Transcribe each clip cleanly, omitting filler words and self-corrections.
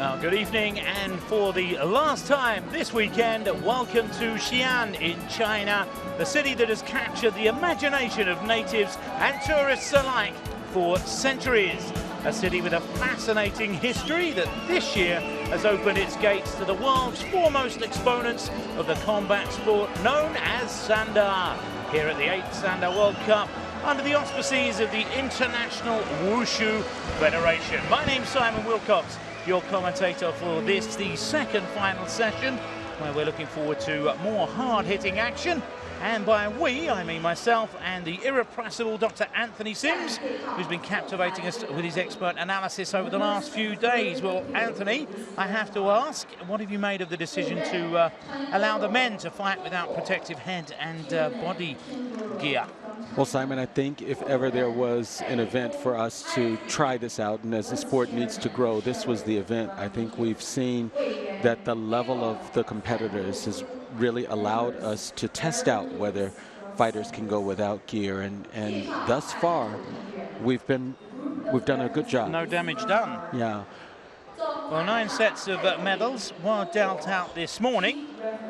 Well, good evening, and for the last time this weekend, welcome to Xi'an in China, the city that has captured the imagination of natives and tourists alike for centuries. A city with a fascinating history that this year has opened its gates to the world's foremost exponents of the combat sport known as Sanda, here at the 8th Sanda World Cup under the auspices of the International Wushu Federation. My name's Simon Wilcox, your commentator for this, the second final session, where we're looking forward to more hard-hitting action. And by we, I mean myself and the irrepressible Dr. Anthony Sims, who's been captivating us with his expert analysis over the last few days. Well, Anthony, I have to ask, what have you made of the decision to allow the men to fight without protective head and body gear? Well, Simon, I think if ever there was an event for us to try this out, and as the sport needs to grow, this was the event. I think we've seen that the level of the competitors has really allowed us to test out whether fighters can go without gear, and thus far we've done a good job. No damage done. Yeah. Well, 9 sets of medals were dealt out this morning,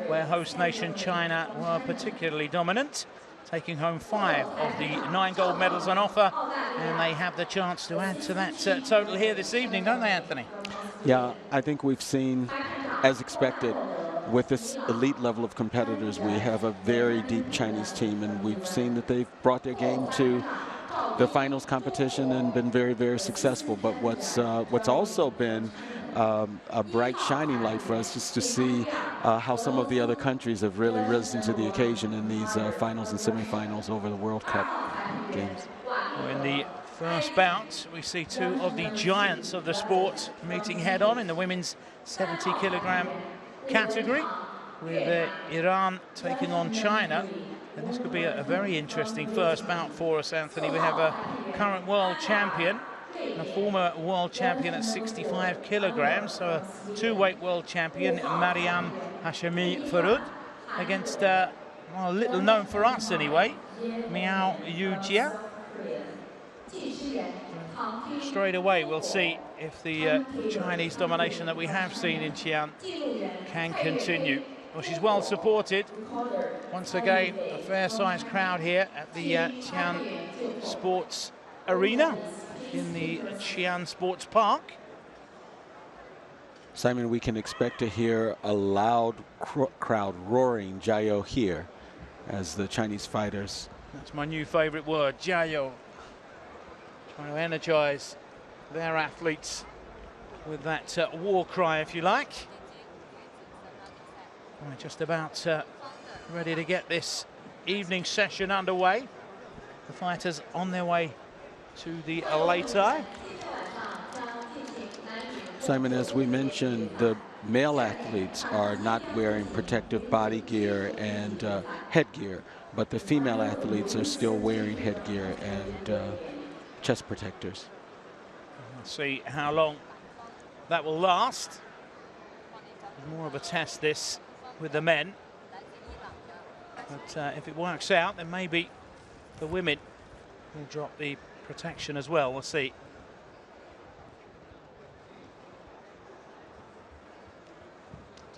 where host nation China were particularly dominant, taking home 5 of the 9 gold medals on offer, and they have the chance to add to that total here this evening, don't they, Anthony? Yeah, I think we've seen, as expected, with this elite level of competitors, we have a very deep Chinese team, and we've seen that they've brought their game to the finals competition and been very, very successful. But what's also been a bright shining light for us is to see how some of the other countries have really risen to the occasion in these finals and semifinals over the World Cup games. In the first bout, we see 2 of the giants of the sport meeting head-on in the women's 70-kilogram category, with Iran taking on China. And this could be a very interesting first bout for us, Anthony. We have a current world champion and a former world champion at 65 kilograms, so a 2-weight world champion, Mariam Hashemi Farud, against, well, little known for us anyway, Miao Yujia. Straight away, we'll see if the Chinese domination that we have seen in Xi'an can continue. Well, she's well supported. Once again, a fair-sized crowd here at the Xi'an Sports Arena in the Xi'an Sports Park. Simon, we can expect to hear a loud crowd roaring "Jiao" here as the Chinese fighters. That's my new favorite word, "Jiao." Trying to energize their athletes with that war cry, if you like. We're just about ready to get this evening session underway. The fighters on their way to the Altai. Simon, as we mentioned, the male athletes are not wearing protective body gear and headgear, but the female athletes are still wearing headgear and chest protectors. We'll see how long that will last. More of a test this with the men, but if it works out, then maybe the women will drop the protection as well. We'll see.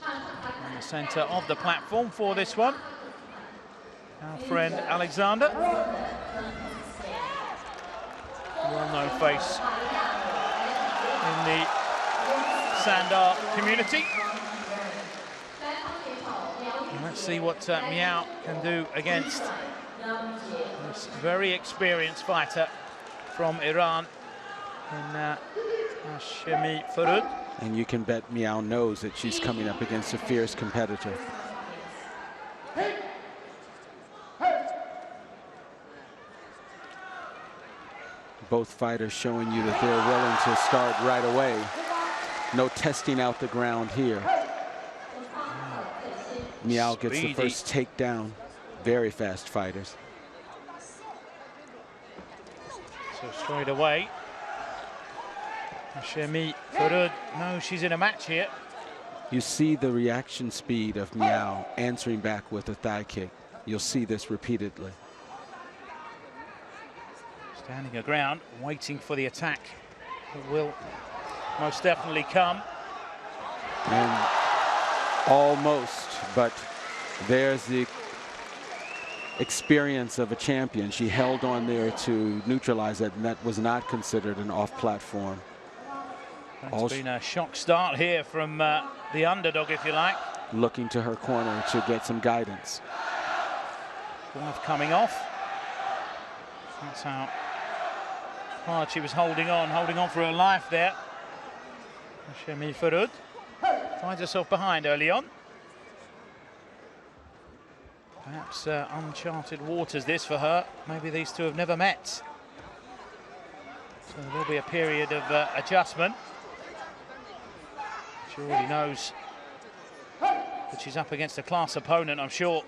In the center of the platform for this one, our friend Alexander, well-known face in the Sanda community. And let's see what Miao can do against this very experienced fighter from Iran in Hashemi Farud. And you can bet Miao knows that she's coming up against a fierce competitor. Both fighters showing you that they're willing to start right away. No testing out the ground here. Miao gets the first takedown. Very fast fighters. So straight away, Hashemi Farud knows she's in a match here. You see the reaction speed of Miao answering back with a thigh kick. You'll see this repeatedly. Standing her ground, waiting for the attack. It will most definitely come. And almost, but there's the experience of a champion. She held on there to neutralize it, and that was not considered an off-platform. It's been a shock start here from the underdog, if you like. Looking to her corner to get some guidance. Wife coming off. That's how hard she was holding on for her life there. Shemi Farud finds herself behind early on. Perhaps uncharted waters this for her. Maybe these two have never met. So there'll be a period of adjustment. She already knows that she's up against a class opponent, I'm sure.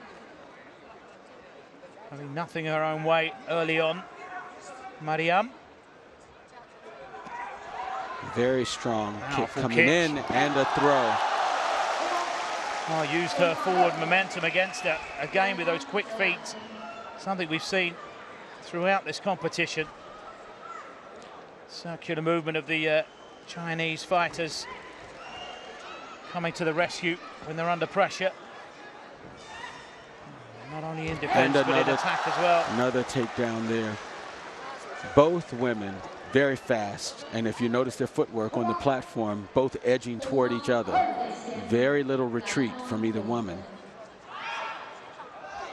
Having nothing her own way early on. Mariam. Very strong kick coming kick. in, and a throw. Oh, used her forward momentum against her. Again with those quick feet. Something we've seen throughout this competition. Circular movement of the Chinese fighters coming to the rescue when they're under pressure. Not only in defense, but in attack as well. Another takedown there. Both women very fast, and if you notice their footwork on the platform, both edging toward each other. Very little retreat from either woman.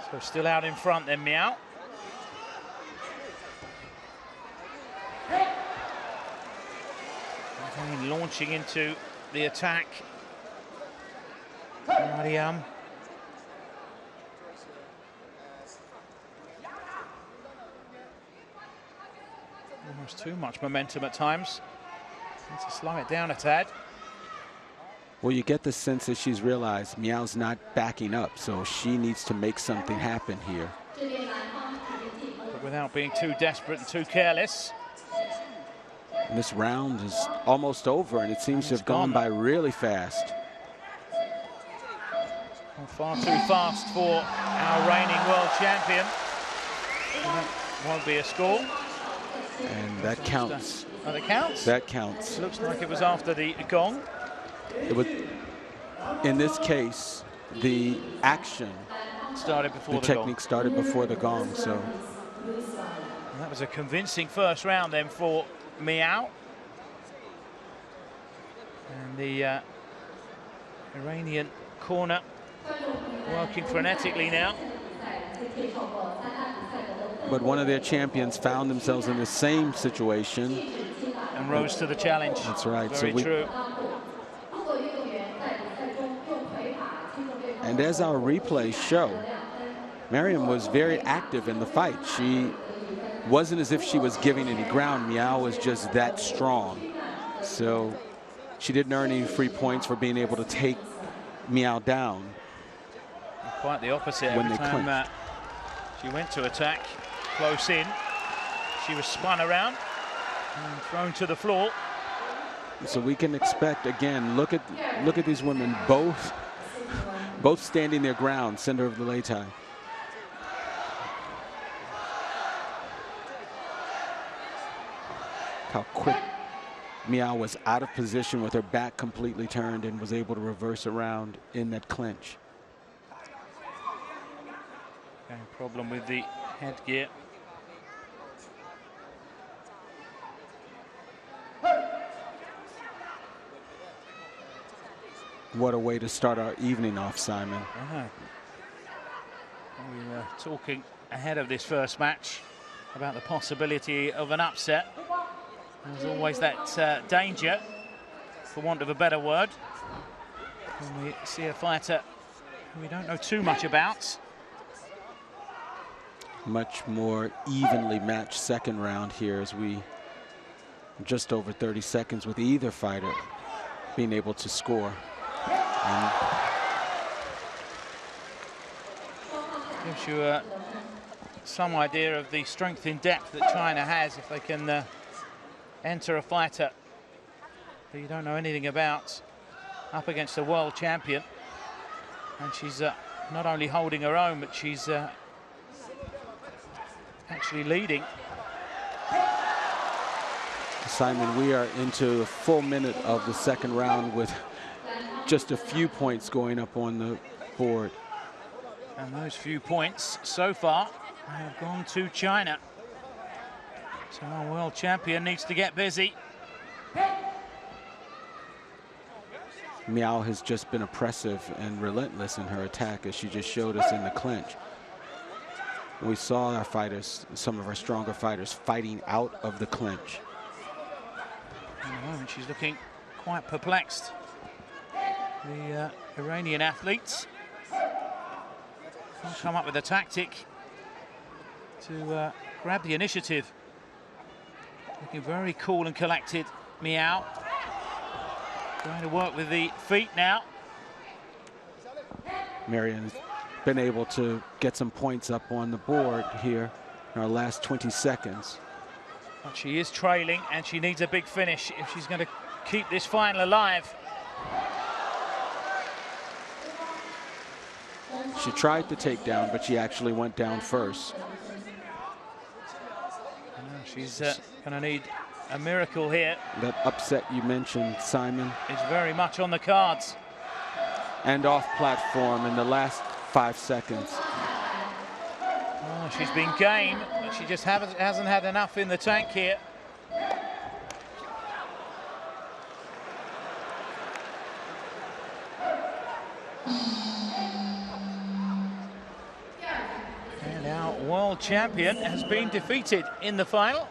So still out in front then, Miao. Again, launching into the attack. Mariam. Almost too much momentum at times. Need to slow it down a tad. Well, you get the sense that she's realized Miao's not backing up, so she needs to make something happen here. But without being too desperate and too careless. And this round is almost over, and it seems to have gone by really fast. Well, far too fast for our reigning world champion. That won't be a score. And that counts. Oh, that counts? That counts. Looks like it was after the gong. It was, in this case, the action started before the technique gong. started before the gong, so. And that was a convincing first round then for Miao. And the Iranian corner working frenetically now. But one of their champions found themselves in the same situation. And rose to the challenge. That's right. Very true. And as our replays show, Mariam was very active in the fight. She wasn't as if she was giving any ground. Miao was just that strong. So she didn't earn any free points for being able to take Miao down. Quite the opposite. Every time she went to attack close in, she was spun around and thrown to the floor. So we can expect, again, look at these women both standing their ground, center of the lei tai. How quick Miao was out of position with her back completely turned and was able to reverse around in that clinch. Okay, problem with the headgear. What a way to start our evening off, Simon. We were talking ahead of this first match about the possibility of an upset. There's always that danger, for want of a better word, when we see a fighter who we don't know too much about. Much more evenly matched second round here, as we just over 30 seconds with either fighter being able to score. And gives you some idea of the strength in depth that China has if they can enter a fighter that you don't know anything about up against a world champion. And she's not only holding her own, but she's actually leading. Simon, we are into a full minute of the second round with just a few points going up on the board. And those few points so far have gone to China. So our world champion needs to get busy. Miao has just been oppressive and relentless in her attack, as she just showed us in the clinch. We saw our fighters, some of our stronger fighters, fighting out of the clinch. At the moment, she's looking quite perplexed. The Iranian athletes can't come up with a tactic to grab the initiative. Looking very cool and collected, Miao. Trying to work with the feet now. Marion has been able to get some points up on the board here in our last 20 seconds. But she is trailing, and she needs a big finish if she's going to keep this final alive. She tried the takedown, but she actually went down first. She's going to need a miracle here. That upset you mentioned, Simon, is very much on the cards. And off platform in the last 5 seconds. Oh, she's been game, but she just hasn't had enough in the tank here. And our world champion has been defeated in the final.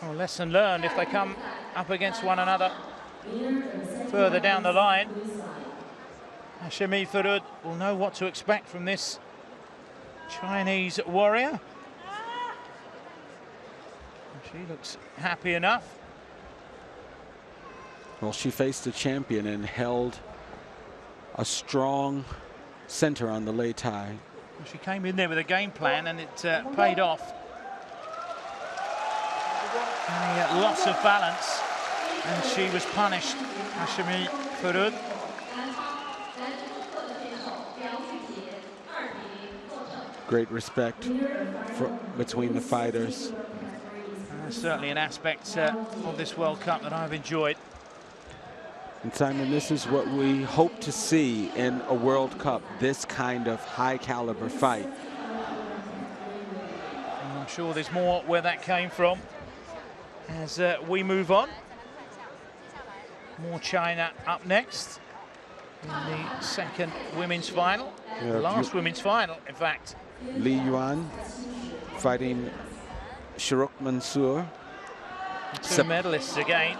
Well, lesson learned, if they come up against one another further down the line, Hashemi Farud will know what to expect from this Chinese warrior. She looks happy enough. Well, she faced a champion and held a strong center on the Lei Tai. Well, she came in there with a game plan, and it paid off. A loss of balance, and she was punished, Hashemi Farud. Great respect between the fighters. Certainly an aspect of this World Cup that I've enjoyed. And Simon, this is what we hope to see in a World Cup, this kind of high caliber fight. And I'm sure there's more where that came from as we move on. More China up next in the second women's final, the last women's final, in fact. Li Yuan fighting Shiruk Mansour. Two medalists again.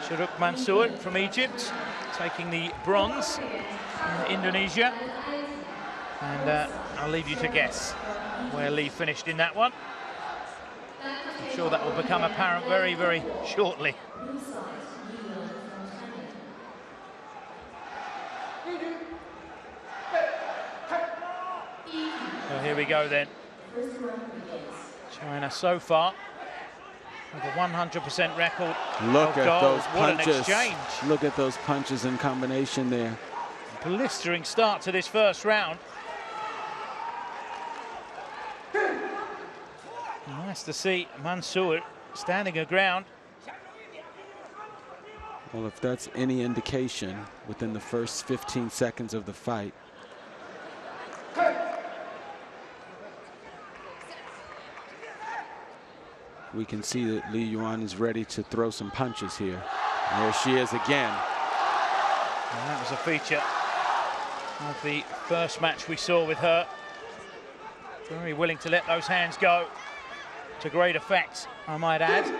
Shiruk Mansour from Egypt taking the bronze in Indonesia. And I'll leave you to guess where Li finished in that one. I'm sure that will become apparent very, very shortly. So here we go then. China so far with a 100% record. Look at those what punches. An exchange. Look at those punches in combination there. Blistering start to this first round. Nice to see Mansour standing her ground. Well, if that's any indication, within the first 15 seconds of the fight, we can see that Li Yuan is ready to throw some punches here. And there she is again. And that was a feature of the first match we saw with her. Very willing to let those hands go to great effect, I might add.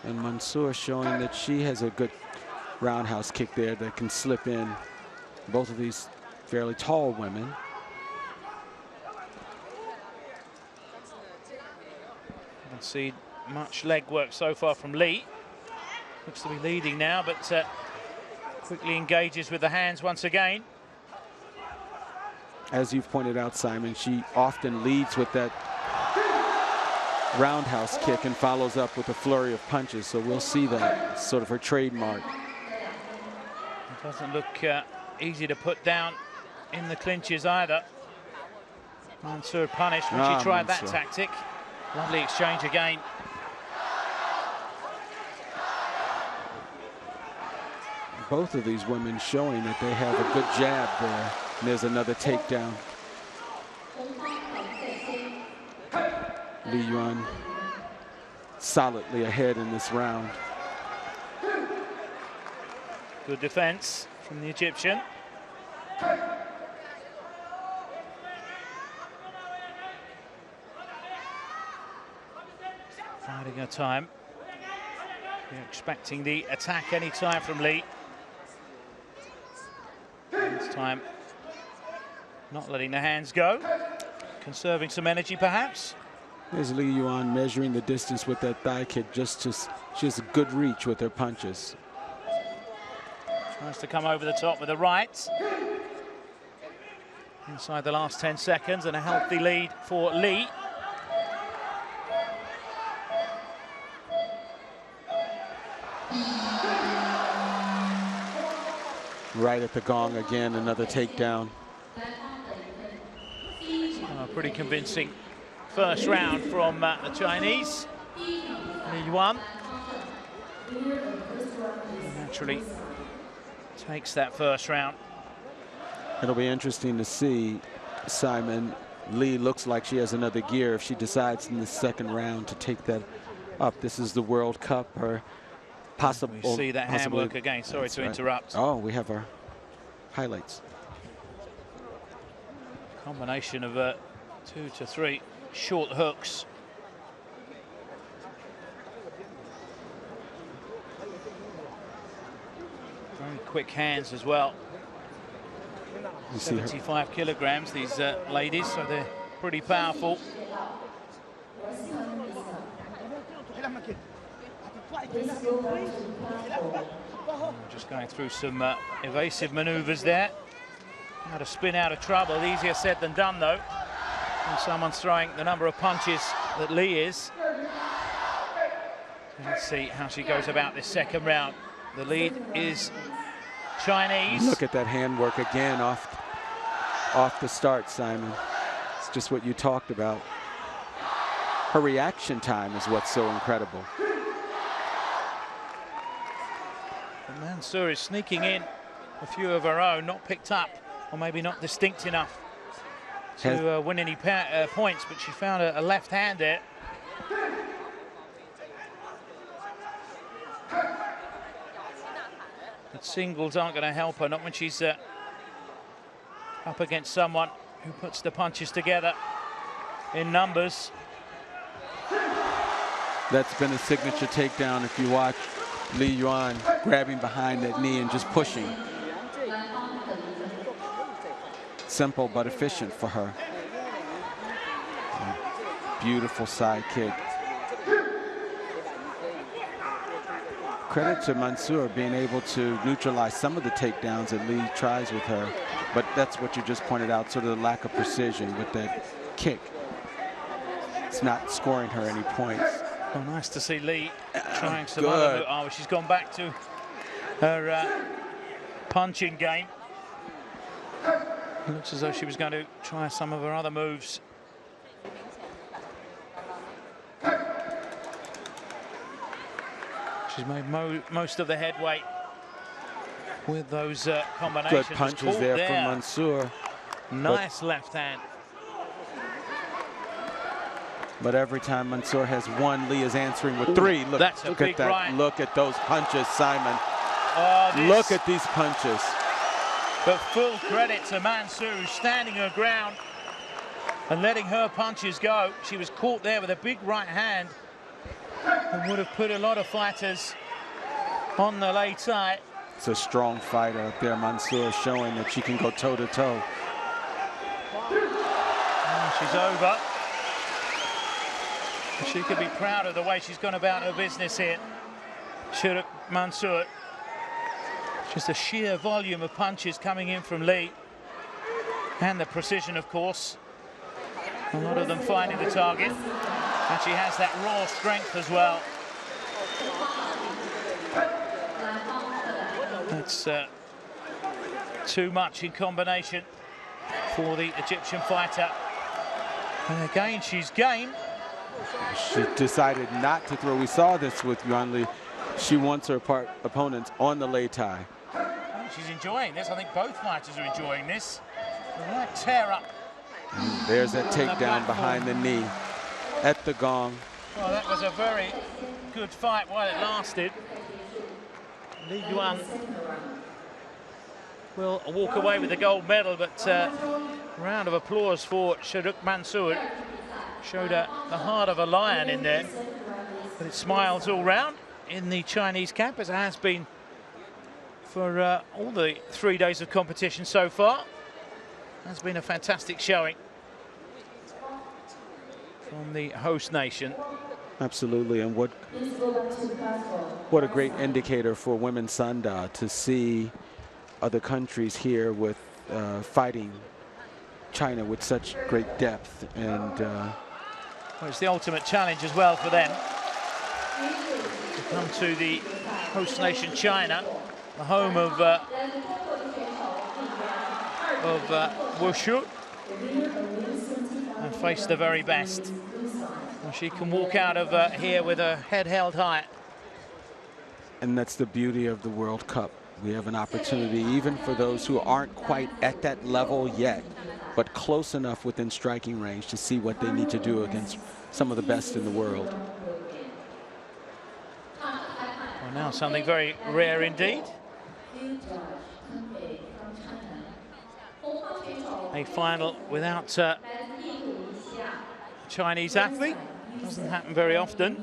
And Mansour showing that she has a good roundhouse kick there that can slip in. Both of these fairly tall women. Haven't seen much leg work so far from Li. Looks to be leading now, but quickly engages with the hands once again. As you've pointed out, Simon, she often leads with that roundhouse kick and follows up with a flurry of punches, so we'll see that. It's sort of her trademark. It doesn't look easy to put down in the clinches either. Mansour punished when she tried that tactic. Lovely exchange again. both of these women showing that they have a good jab there. And there's another takedown. Li Yuan solidly ahead in this round. Good defense from the Egyptian. Finding her time. You're expecting the attack any time from Li. This time, not letting the hands go. Conserving some energy, perhaps. There's Li Yuan measuring the distance with that thigh kick. She has a good reach with her punches. Tries to come over the top with the right. Inside the last 10 seconds and a healthy lead for Li. Right at the gong again, another takedown. Pretty convincing first round from the Chinese. Li Yuan naturally takes that first round. It'll be interesting to see, Simon. Li looks like she has another gear if she decides in the second round to take that up. This is the World Cup, or possible. We see that handwork again. Sorry to interrupt. Oh, we have our highlights. Combination of 2 to 3 short hooks. Very quick hands as well. You see 75 kilograms, these ladies, so they're pretty powerful. Just going through some evasive maneuvers there. How to spin out of trouble. Easier said than done, though. And someone's throwing the number of punches that Li is. And let's see how she goes about this second round. The lead is Chinese. Look at that handwork again off the start, Simon. It's just what you talked about. Her reaction time is what's so incredible. And Mansour is sneaking in a few of her own, not picked up, or maybe not distinct enough to win any points, but she found a left hand there. But singles aren't going to help her, not when she's up against someone who puts the punches together in numbers. That's been a signature takedown if you watch Li Yuan grabbing behind that knee and just pushing. Simple but efficient for her. Beautiful side kick. Credit to Mansour being able to neutralize some of the takedowns that Li tries with her. But that's what you just pointed out, sort of the lack of precision with that kick. It's not scoring her any points. Oh, nice to see Li trying some other. Oh, she's gone back to her punching game. It looks as though she was going to try some of her other moves. She's made most of the headway with those combinations. Good punches there from Mansour. Nice left hand. But every time Mansour has one, Li is answering with three. Look, That's look at that. Right. Look at those punches, Simon. Oh, look at these punches. But full credit to Mansour, who's standing her ground and letting her punches go. She was caught there with a big right hand and would have put a lot of fighters on the lay tie. It's a strong fighter up there, Mansour, showing that she can go toe-to-toe. She's over. She could be proud of the way she's gone about her business here. Mansour. Just a sheer volume of punches coming in from Li. And the precision, of course. A lot of them finding the target. And she has that raw strength as well. That's too much in combination for the Egyptian fighter. And again, she's game. She decided not to throw. We saw this with Yuan Li. She wants her opponents on the lei tai. she's enjoying this. I think both fighters are enjoying this. The right tear up. There's that takedown behind the knee at the gong. Well, that was a very good fight while it lasted. Li Yuan will walk away with the gold medal, but a round of applause for Sharuk Mansour. Showed the heart of a lion in there, but it smiles all round in the Chinese camp, as it has been for all the 3 days of competition so far. Has been a fantastic showing from the host nation. Absolutely, and what a great indicator for women's Sanda to see other countries here with fighting China with such great depth. And well, it's the ultimate challenge as well for them to come to the host nation China, the home of Wushu, and face the very best. And she can walk out of here with her head held high. And that's the beauty of the World Cup. We have an opportunity, even for those who aren't quite at that level yet, but close enough within striking range to see what they need to do against some of the best in the world. Well, now something very rare indeed. A final without a Chinese athlete. Doesn't happen very often.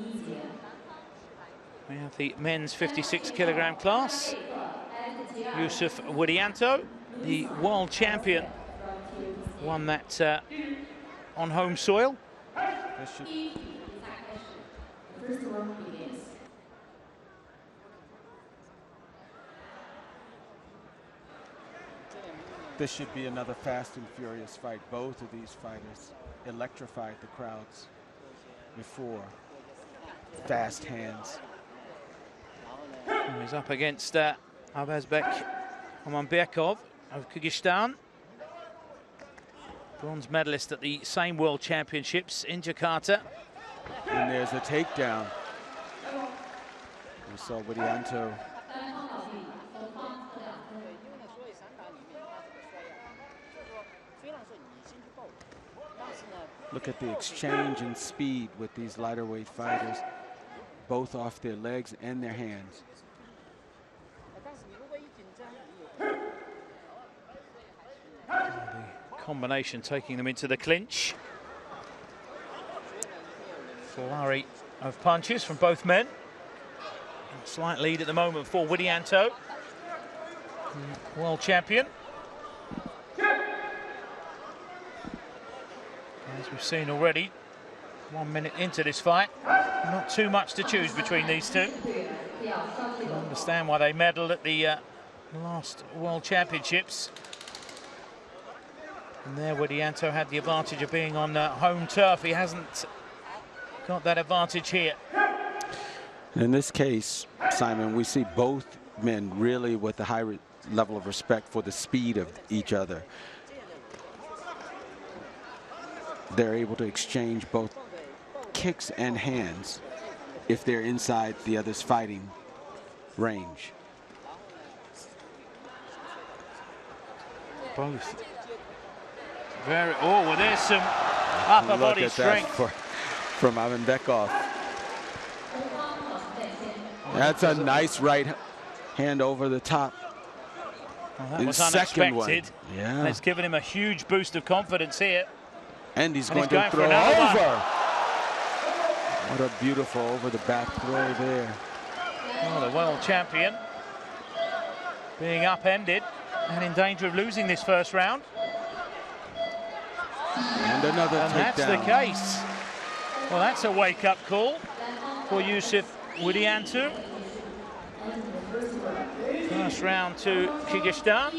We have the men's 56-kilogram class. Yusuf Widianto, the world champion, won that on home soil. This should be another fast and furious fight. Both of these fighters electrified the crowds before. Fast hands. He's up against Avazbek Amanbekov of Kyrgyzstan, bronze medalist at the same World Championships in Jakarta. And there's a takedown. We saw Widianto. Look at the exchange and speed with these lighter weight fighters, both off their legs and their hands. The combination taking them into the clinch. Flurry of punches from both men. Slight lead at the moment for Widianto, world champion. As we've seen already, 1 minute into this fight, not too much to choose between these two. I understand why they medalled at the last World Championships. And there Widianto had the advantage of being on home turf. He hasn't got that advantage here. In this case, Simon, we see both men really with a high level of respect for the speed of each other. They're able to exchange both kicks and hands if they're inside the other's fighting range. Both very, oh, well, there's some upper body strength from Amanbekov. That's a nice right hand over the top. Well, that was unexpected. Yeah. It's given him a huge boost of confidence here. And he's going to throw over. What a beautiful over the back throw there. Well, the world champion being upended and in danger of losing this first round. And another takedown. That's the case. Well, that's a wake-up call for Yusuf Widianto. First round to Kyrgyzstan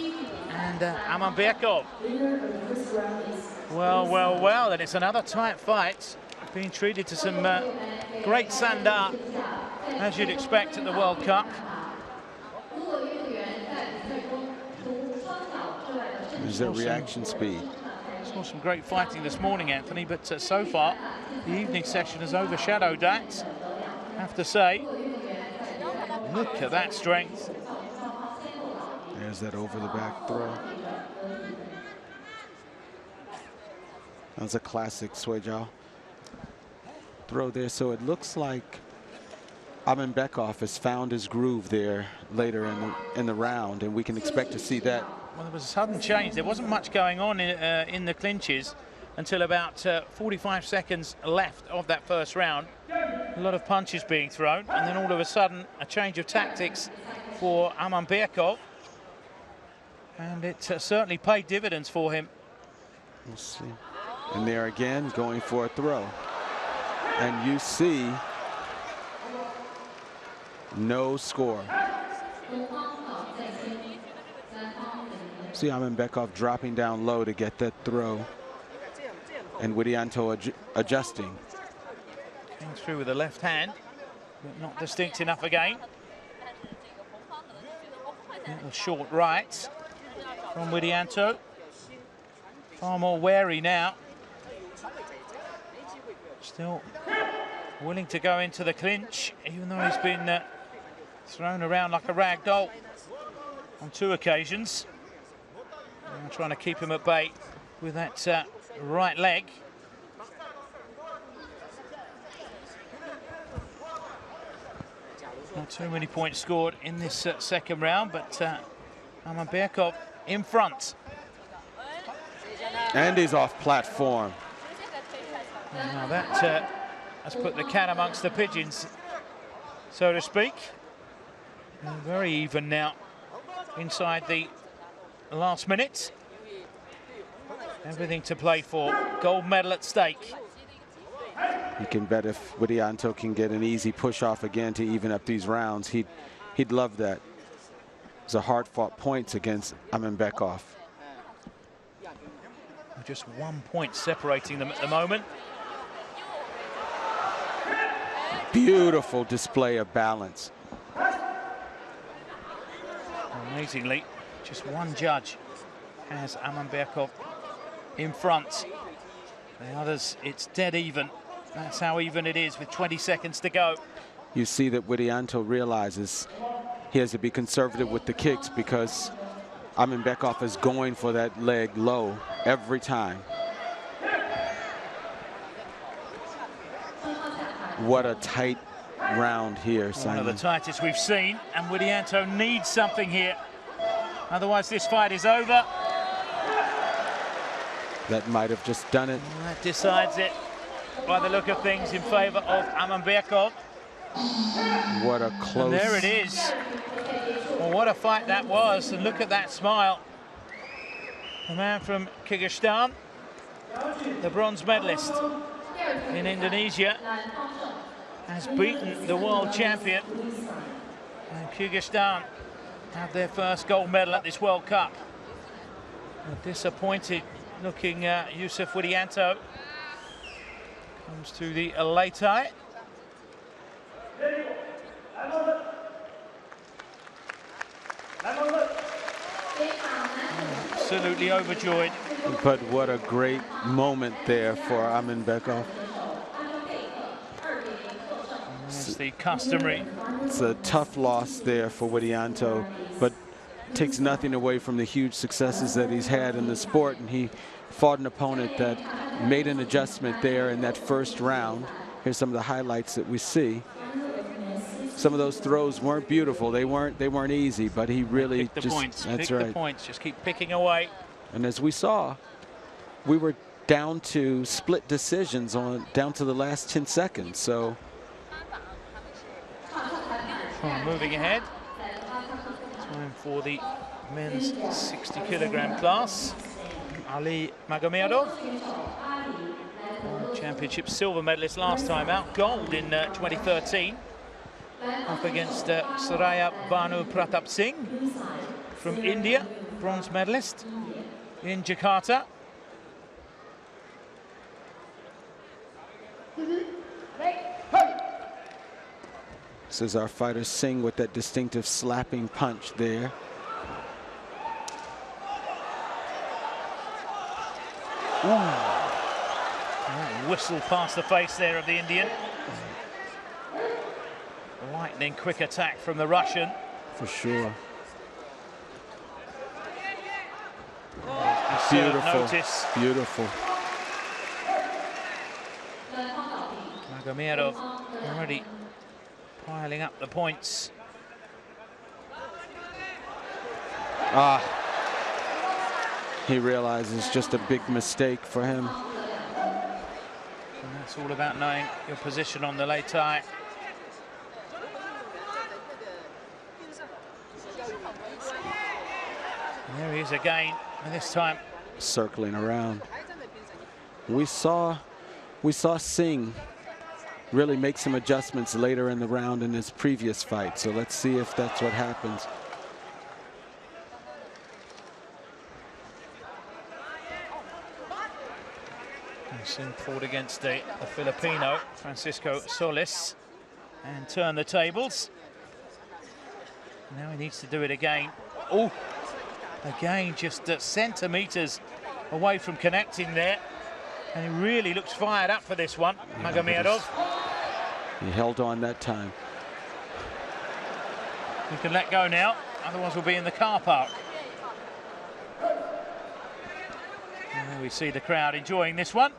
and Amanbekov. Well, well, well, and it's another tight fight. Being treated to some great Sanda, as you'd expect at the World Cup. There's that reaction speed. Saw some great fighting this morning, Anthony, but so far the evening session has overshadowed that, I have to say. Look at that strength. There's that over the back throw. That's a classic Suizhao throw there. So it looks like Bekov has found his groove there later in the round, and we can expect to see that. Well, there was a sudden change. There wasn't much going on in the clinches until about 45 seconds left of that first round. A lot of punches being thrown, and then all of a sudden a change of tactics for Bekov, and it certainly paid dividends for him. We'll see. And there again, going for a throw. And you see no score. See Bekov dropping down low to get that throw. And Widianto adjusting. Came through with the left hand, but not distinct enough again. Little short right from Widianto. Far more wary now. Still willing to go into the clinch, even though he's been thrown around like a rag doll on 2 occasions. And trying to keep him at bay with that right leg. Not too many points scored in this second round, but Bekov in front. And he's off platform. Now that has put the cat amongst the pigeons, so to speak. And very even now inside the last minute. Everything to play for. Gold medal at stake. You can bet if Widianto can get an easy push off again to even up these rounds, he'd love that. It's a hard-fought points against Bekov. Just 1 point separating them at the moment. Beautiful display of balance. Amazingly, just one judge has Bekov in front. The others, it's dead even. That's how even it is with 20 seconds to go. You see that Widianto realizes he has to be conservative with the kicks because Bekov is going for that leg low every time. What a tight round here, Simon. One of the tightest we've seen, and Widianto needs something here. Otherwise, this fight is over. That might have just done it. That decides it by the look of things in favor of Bekov. What a close. And there it is. Well, what a fight that was, and look at that smile. The man from Kyrgyzstan, the bronze medalist in Indonesia, has beaten the world champion. And Kyrgyzstan have their first gold medal at this World Cup. A disappointed looking Yusuf Widianto comes to the late eye. Absolutely overjoyed. But what a great moment there for Bekov. It's the customary. It's a tough loss there for Widianto, but takes nothing away from the huge successes that he's had in the sport. And he fought an opponent that made an adjustment there in that first round. Here's some of the highlights that we see. Some of those throws weren't beautiful. They weren't easy, but he really pick the points. That's pick right. the points. Just keep picking away. And as we saw, we were down to split decisions down to the last 10 seconds. So moving ahead. Time for the men's 60-kilogram class. Ali Magomedov, World Championship silver medalist last time out, gold in 2013. Up against Surya Banu Pratap Singh from India, bronze medalist in Jakarta. This is our fighter Singh with that distinctive slapping punch there. Whistle past the face there of the Indian. Lightning quick attack from the Russian. For sure. notice. Beautiful. Magomedov already piling up the points. He realizes just a big mistake for him. And that's all about knowing your position on the lei tai. And there he is again, and this time circling around. We saw Singh really make some adjustments later in the round in his previous fight, so let's see if that's what happens. Singh fought against the Filipino, Francisco Solis, and turned the tables. Now he needs to do it again. Oh, again, just centimetres away from connecting there. And he really looks fired up for this one, Magomedov. He held on that time. He can let go now, otherwise we'll be in the car park. And there we see the crowd enjoying this one.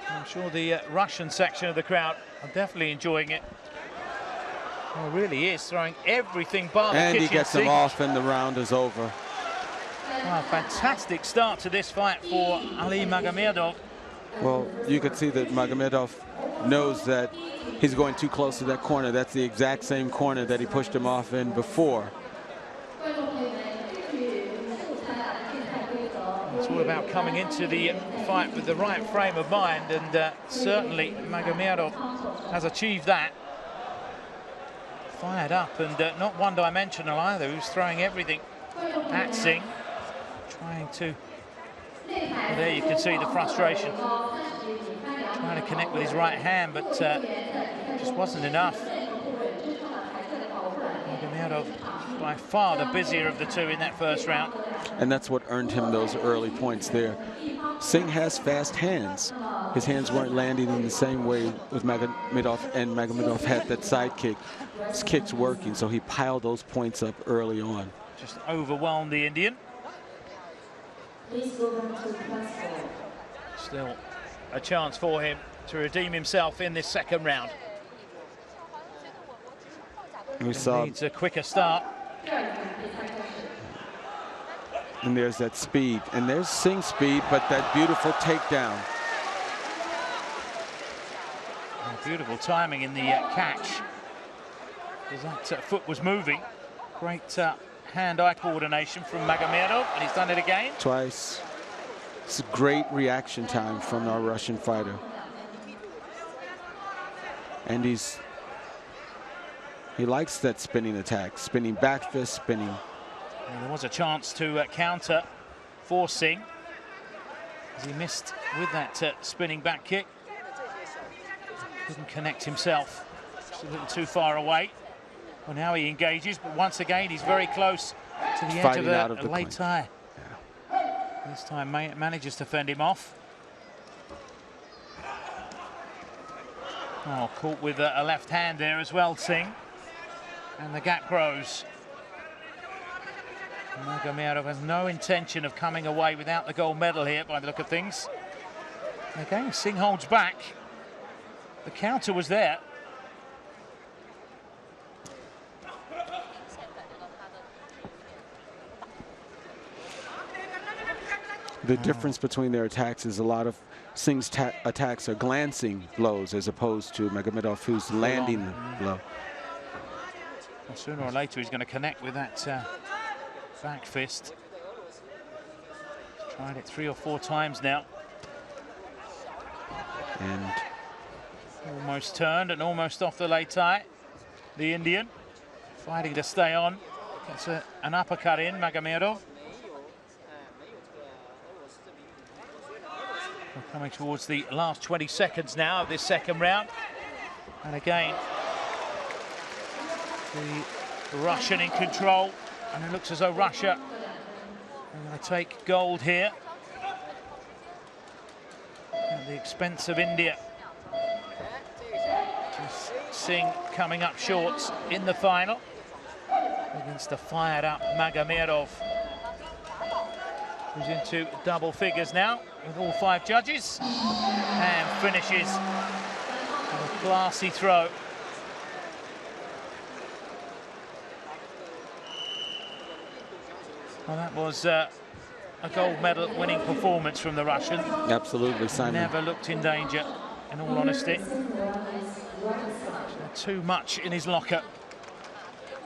I'm sure the Russian section of the crowd are definitely enjoying it. Oh, really is throwing everything bar the kitchen And he gets him off and the round is over. Wow, fantastic start to this fight for Ali Magomedov. Well, you could see that Magomedov knows that he's going too close to that corner. That's the exact same corner that he pushed him off in before. It's all about coming into the fight with the right frame of mind, and certainly Magomedov has achieved that. Fired up and not one-dimensional either. He was throwing everything at Singh, trying to... Well, there you can see the frustration. Trying to connect with his right hand, but just wasn't enough. Magomedov by far the busier of the two in that first round. And that's what earned him those early points there. Singh has fast hands. His hands weren't landing in the same way with Magomedov, and Magomedov had that side kick. His kick's working, so he piled those points up early on. Just overwhelmed the Indian. Still a chance for him to redeem himself in this second round. We saw needs a quicker start. And there's that speed, and there's Singh's speed, but that beautiful takedown. Beautiful timing in the catch, because that foot was moving. Great hand-eye coordination from Magomedov, and he's done it again. Twice. It's a great reaction time from our Russian fighter. And he likes that spinning attack, spinning back fist, spinning. And there was a chance to counter for Singh, as he missed with that spinning back kick. Couldn't connect himself, just a little too far away. Well, now he engages, but once again he's very close to the edge of the lei tai. Yeah. This time manages to fend him off. Oh, caught with a left hand there as well, Singh. And the gap grows. Magomedov has no intention of coming away without the gold medal here, by the look of things. And again, Singh holds back. The counter was there. The difference between their attacks is a lot of Singh's attacks are glancing blows as opposed to Magomedov, who's landing the blow. Well, sooner or later he's going to connect with that back fist. He's tried it 3 or 4 times now. And almost turned and almost off the lei tai. The Indian fighting to stay on. Gets an uppercut in, Magomedov. We're coming towards the last 20 seconds now of this second round. And again, the Russian in control. And it looks as though Russia are going to take gold here at the expense of India. Just Singh coming up short in the final against the fired up Magomedov. who's into double figures now with all 5 judges, and finishes with a classy throw. Well, that was a gold medal winning performance from the Russian. Absolutely, Simon. Never looked in danger, in all honesty. Too much in his locker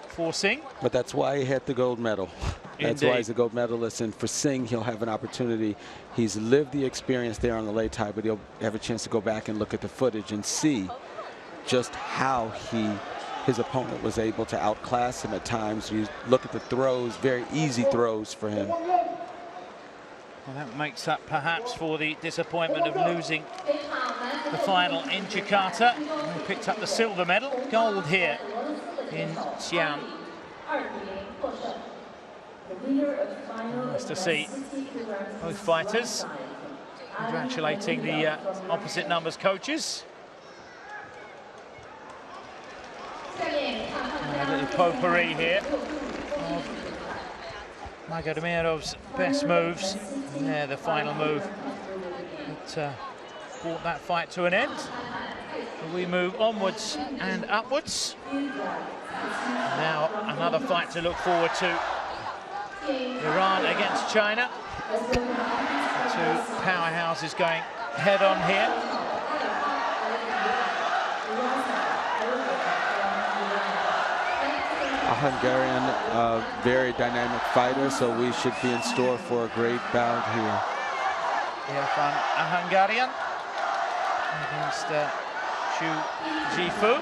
for Singh. But that's why he had the gold medal. That's Indeed. why he's a gold medalist. And for Singh, he'll have an opportunity. He's lived the experience there on the lay tie, but he'll have a chance to go back and look at the footage and see just how his opponent was able to outclass him at times. You look at the throws, very easy throws for him. Well, that makes up perhaps for the disappointment of losing the final in Jakarta. He picked up the silver medal, gold here in Xi'an. Nice to see both fighters congratulating the opposite numbers coaches. A little potpourri here of Magomedov's best moves. There, the final move that brought that fight to an end. We move onwards and upwards. Now another fight to look forward to. Iran against China. The 2 powerhouses going head on here. A Hungarian, very dynamic fighter, so we should be in store for a great bout here. Irfan, a Hungarian, against Xu Jifu,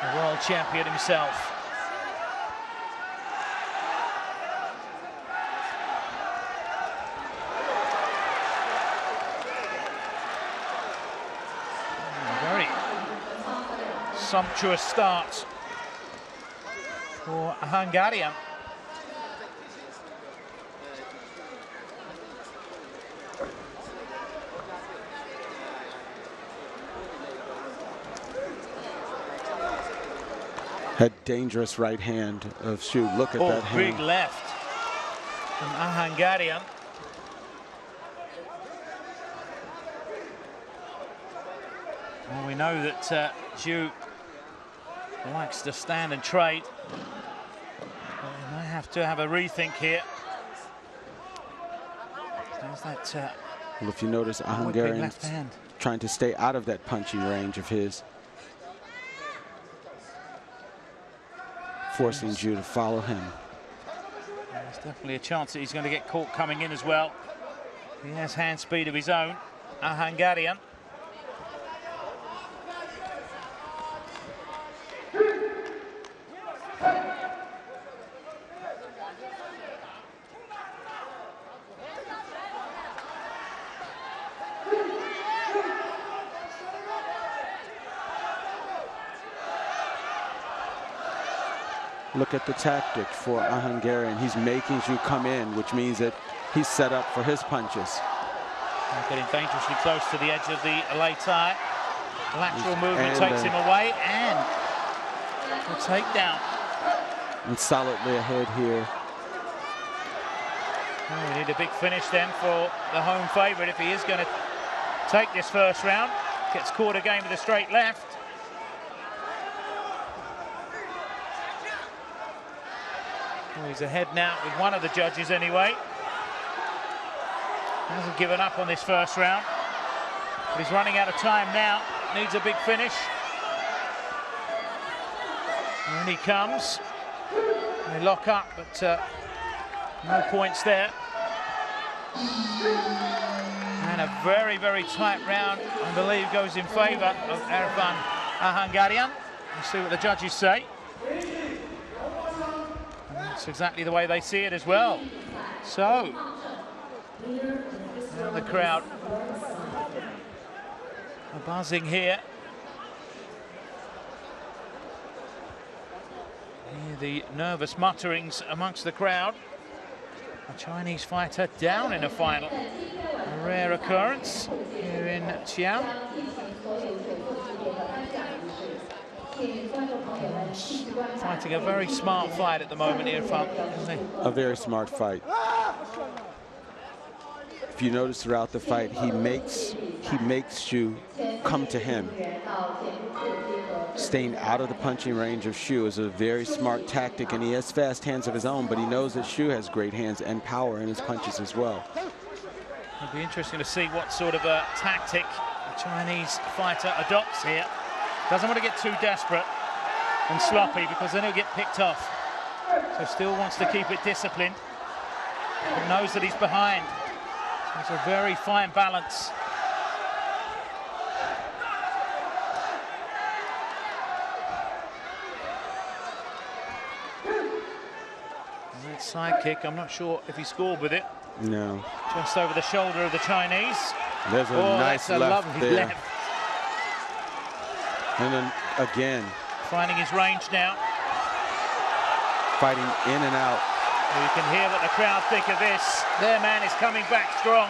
the world champion himself. A very sumptuous start for a Hungarian. A dangerous right hand of Xu. Look at that hand. Big left from a Hungarian. Well, we know that Xu likes to stand and trade. But we may have to have a rethink here. There's that. Well, if you notice, a Hungarian trying to stay out of that punching range of his, forcing Xu to follow him. There's definitely a chance that he's going to get caught coming in as well. He has hand speed of his own, a Hungarian. Look at the tactic for a Hungarian. He's making Xu come in, which means that he's set up for his punches. Getting dangerously close to the edge of the lay tie. Lateral movement takes him away, and the takedown. And solidly ahead here. Oh, we need a big finish then for the home favourite if he is going to take this first round. Gets caught again with a straight left. Well, he's ahead now with one of the judges anyway. Hasn't given up on this first round, but he's running out of time now. Needs a big finish. And he comes. They lock up, but no points there. And a very, very tight round, I believe, goes in favour of Irfan, a Hungarian. We'll see what the judges say. That's exactly the way they see it as well. So, now the crowd are buzzing here. Hear the nervous mutterings amongst the crowd. A Chinese fighter down in a final. A rare occurrence here in Xi'an. Shu's fighting a very smart fight at the moment here, Funk, isn't he? A very smart fight. If you notice throughout the fight, he makes Shu come to him. Staying out of the punching range of Shu is a very smart tactic, and he has fast hands of his own, but he knows that Shu has great hands and power in his punches as well. It'll be interesting to see what sort of a tactic the Chinese fighter adopts here. Doesn't want to get too desperate and sloppy, because then he'll get picked off. So still wants to keep it disciplined, but knows that he's behind. It's a very fine balance. That side kick, I'm not sure if he scored with it. No. Just over the shoulder of the Chinese. There's a nice that's a left lovely there. left. And then again. Finding his range now. Fighting in and out. Well, you can hear what the crowd think of this. Their man is coming back strong.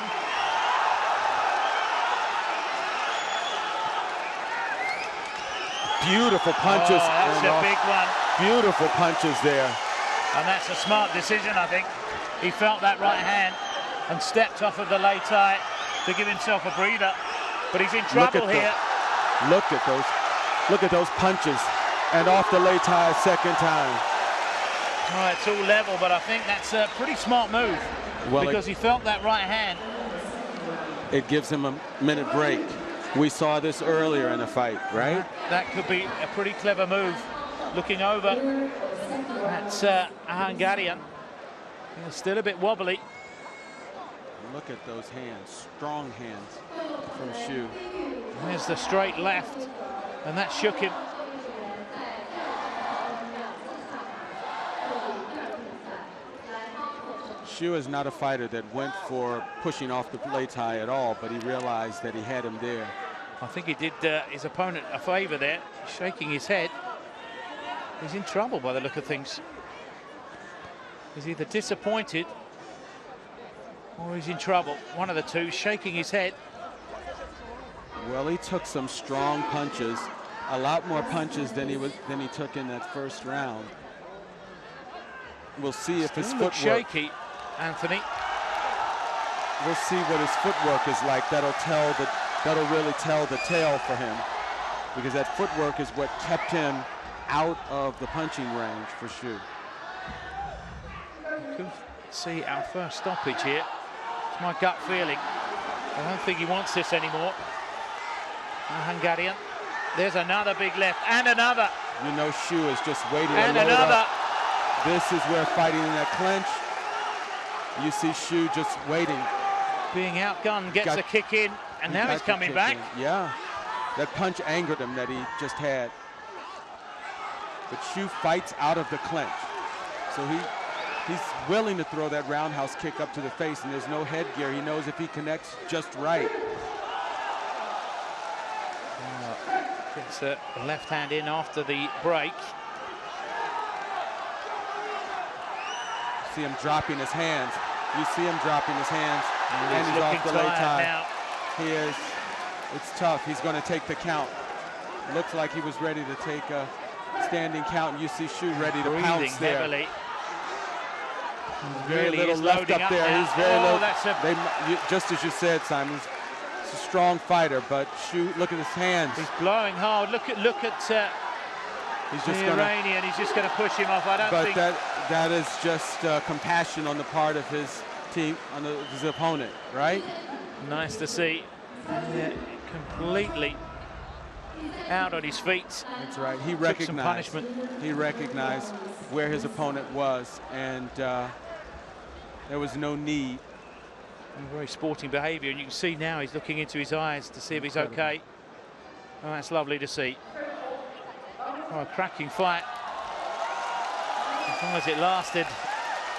Beautiful punches. Oh, that's a big one. Beautiful punches there. And that's a smart decision, I think. He felt that right hand and stepped off of the lay tie to give himself a breather. But he's in trouble here. Look at those punches. And off the lay tie a second time. Oh, it's all level, but I think that's a pretty smart move, because he felt that right hand. It gives him a minute break. We saw this earlier in the fight, right? That could be a pretty clever move. Looking over, that's Hungarian. He's still a bit wobbly. Look at those hands, strong hands from Shu. There's the straight left, and that shook him. Shu is not a fighter that went for pushing off the lay tie at all, but he realized that he had him there. I think he did his opponent a favor there, shaking his head. He's in trouble by the look of things. He's either disappointed or he's in trouble. One of the two, shaking his head. Well, he took some strong punches, a lot more punches than he took in that first round. We'll see if his footwork. Shaky, Anthony. We'll see what his footwork is like. That'll really tell the tale for him, because that footwork is what kept him out of the punching range for Shu. Could see our first stoppage here. It's my gut feeling. I don't think he wants this anymore. Hungarian. There's another big left, and another. You know, Shu is just waiting. And another. This is where fighting in that clinch. You see Shu just waiting. Being outgunned, gets a kick in, and now he's coming back. Yeah, that punch angered him that he just had. But Shu fights out of the clinch. So he's willing to throw that roundhouse kick up to the face, and there's no headgear. He knows if he connects just right. Gets a left hand in after the break. See him dropping his hands. You see him dropping his hands, and he's off the lay tie. Now. He is. It's tough. He's going to take the count. Looks like he was ready to take a standing count, and you see Shu ready to pounce there. Heavily. Very really little left up there. Now. He's very low. That's just as you said, Simon, he's a strong fighter, but Shu, look at his hands. He's blowing hard. Look at he's just the Iranian. He's just going to push him off. I don't think. But that is just compassion on the part of his team, his opponent, right? Nice to see. Completely out on his feet. That's right. He recognized. He recognized where his opponent was, and there was no need. Very sporting behaviour, and you can see now he's looking into his eyes to see if he's okay. Oh, that's lovely to see. Oh, a cracking fight. As long as it lasted.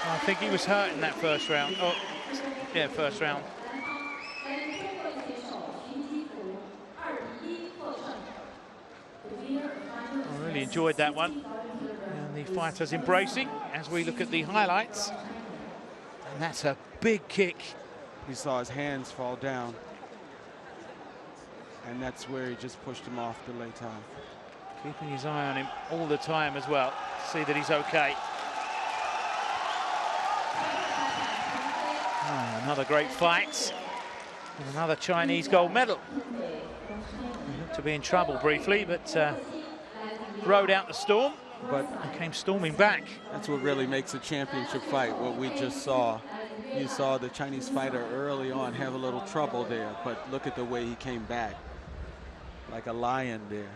I think he was hurt in that first round. Oh, yeah, first round. I really enjoyed that one. And the fighters embracing as we look at the highlights. And that's a big kick. We saw his hands fall down. And that's where he just pushed him off the lay tie. Keeping his eye on him all the time as well, to see that he's okay. Oh, another great fight. And another Chinese gold medal. He looked to be in trouble briefly, but rode out the storm and came storming back. That's what really makes a championship fight, what we just saw. You saw the Chinese fighter early on have a little trouble there, but look at the way he came back. Like a lion there.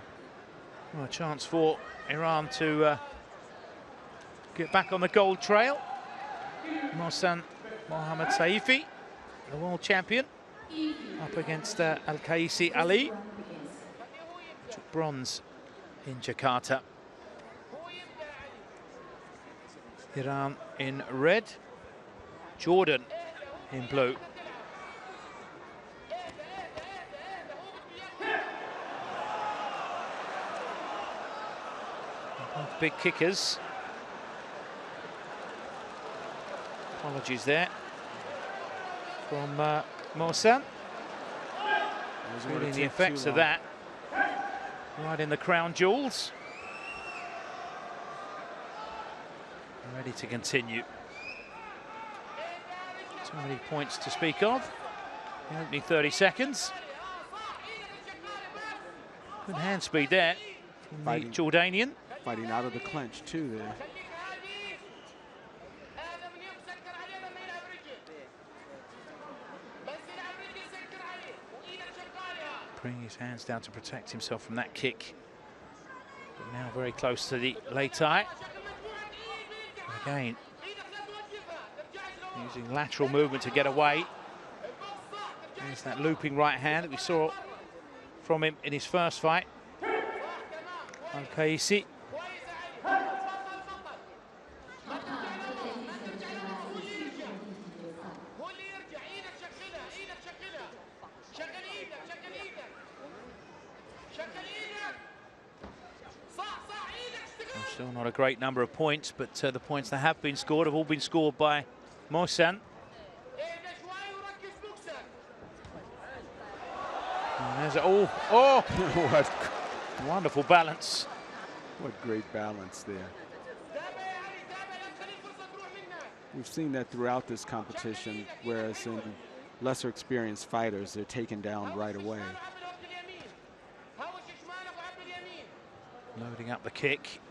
Well, a chance for Iran to get back on the gold trail. Mohsen Mohammad Saifi, the world champion, up against Al-Qaisi Ali. Took bronze in Jakarta. Iran in red, Jordan in blue. Both big kickers. Apologies there from Mohsen. Feeling the effects of that. Right in the crown jewels. Ready to continue. Too many points to speak of. The opening 30 seconds. Good hand speed there from the Jordanian. Fighting out of the clinch too there. Bringing his hands down to protect himself from that kick. But now very close to the late eye. Again, using lateral movement to get away. There's that looping right hand that we saw from him in his first fight. Al-Qaisi. Still not a great number of points, but the points that have been scored have all been scored by Mohsen. There's it. Oh! What wonderful balance. What great balance there. We've seen that throughout this competition, whereas in lesser experienced fighters, they're taken down right away. Loading up the kick.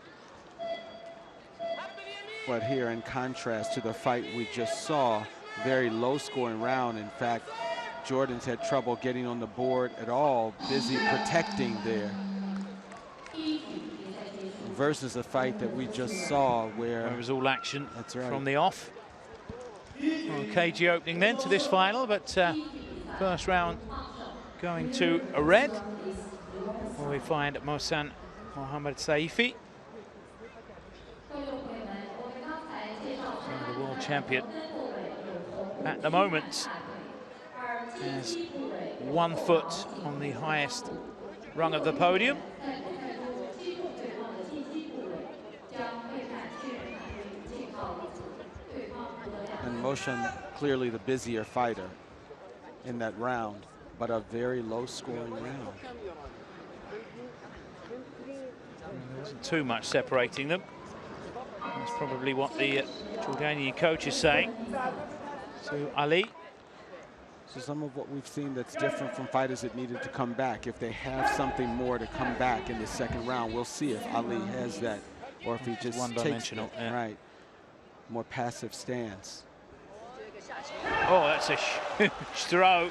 But here, in contrast to the fight we just saw, very low scoring round. In fact, Jordan's had trouble getting on the board at all, busy protecting there. Versus a fight that we just saw where it was all action right. from the off. Well, cagey opening then to this final, but first round going to a red, where we find Mohsen Mohammad Saifi, the world champion at the moment, has 1 foot on the highest rung of the podium. And Mohsen, clearly the busier fighter in that round, but a very low scoring round. There wasn't too much separating them. That's probably what the Jordanian coach is saying to Ali. So some of what we've seen that's different from fighters that needed to come back. If they have something more to come back in the second round, we'll see if Ali has that, or if he just one-dimensional, takes right, more passive stance. Oh, that's a huge throw.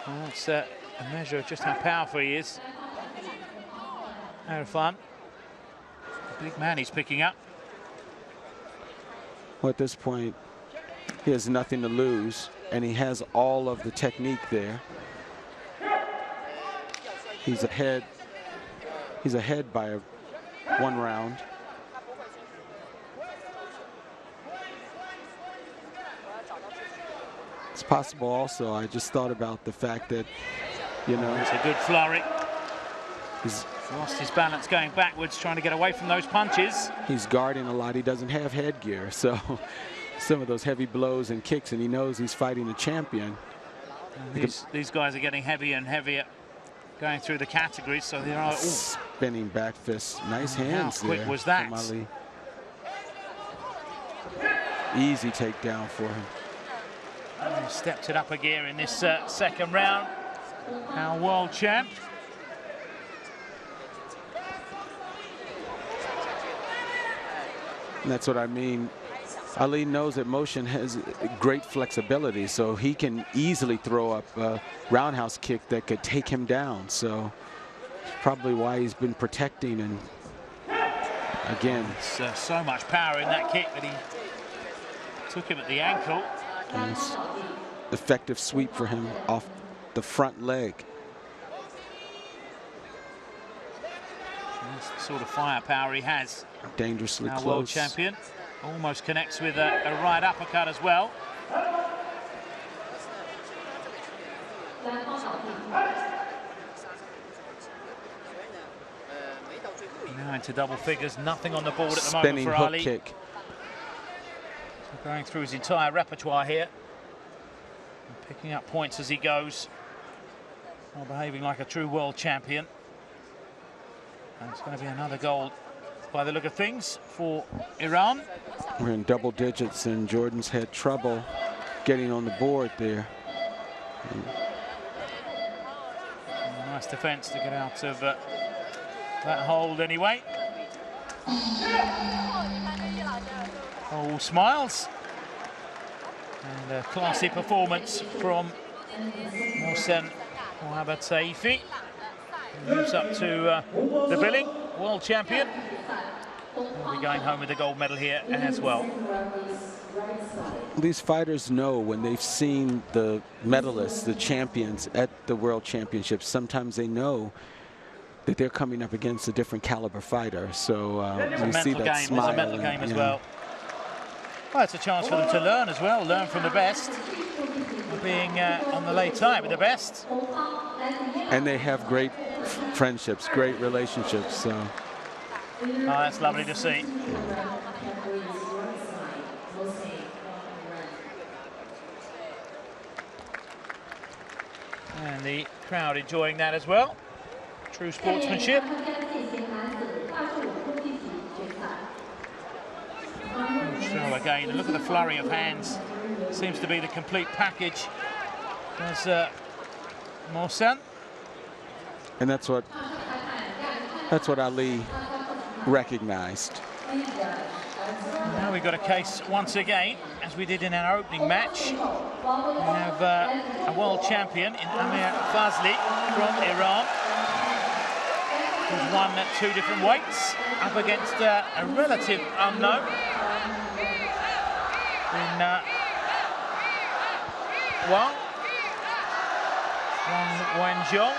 Well, that's a measure of just how powerful he is. Arafan, the big man he's picking up. Well, at this point, he has nothing to lose, and he has all of the technique there. He's ahead. He's ahead by 1 round. It's possible also, I just thought about the fact that, you know. It's a good flurry. He's lost his balance going backwards, trying to get away from those punches. He's guarding a lot. He doesn't have headgear, so some of those heavy blows and kicks, and he knows he's fighting a champion. These guys are getting heavier and heavier going through the categories, so there are... Spinning back fist. Nice hands there. How quick was that? Ali. Easy takedown for him. He stepped it up a gear in this second round. Our world champ. And that's what I mean. Ali knows that motion has great flexibility, so he can easily throw up a roundhouse kick that could take him down. So probably why he's been protecting. And again, so much power in that kick that he took him at the ankle. Nice. Effective sweep for him off the front leg. That's the sort of firepower he has. Dangerously Our close. world champion almost connects with a right uppercut as well. Now into double figures, nothing on the board at the moment for Ali. Spinning hook kick. So going through his entire repertoire here, and picking up points as he goes, while behaving like a true world champion. And it's going to be another gold by the look of things for Iran. We're in double digits, and Jordan's had trouble getting on the board there. Nice defense to get out of that hold anyway. All smiles. And a classy performance from Mohsen Mohamed Saifi. Moves up to the billing, world champion. We'll be going home with a gold medal here as well. These fighters know when they've seen the medalists, the champions at the World Championships, sometimes they know that they're coming up against a different caliber fighter. So you see that smile. It's a mental game as well. Well, it's a chance for them to learn as well, learn from the best, being on the late time with the best. And they have great friendships, great relationships. So. Oh, that's lovely to see. And the crowd enjoying that as well. True sportsmanship. So again, look at the flurry of hands. Seems to be the complete package. There's Mohsen. And that's what Ali recognized. Now we've got a case once again, as we did in our opening match. We have a world champion in Amir Fazli from Iran, who's won at 2 different weights, up against a relative unknown in Wang Wanzhong.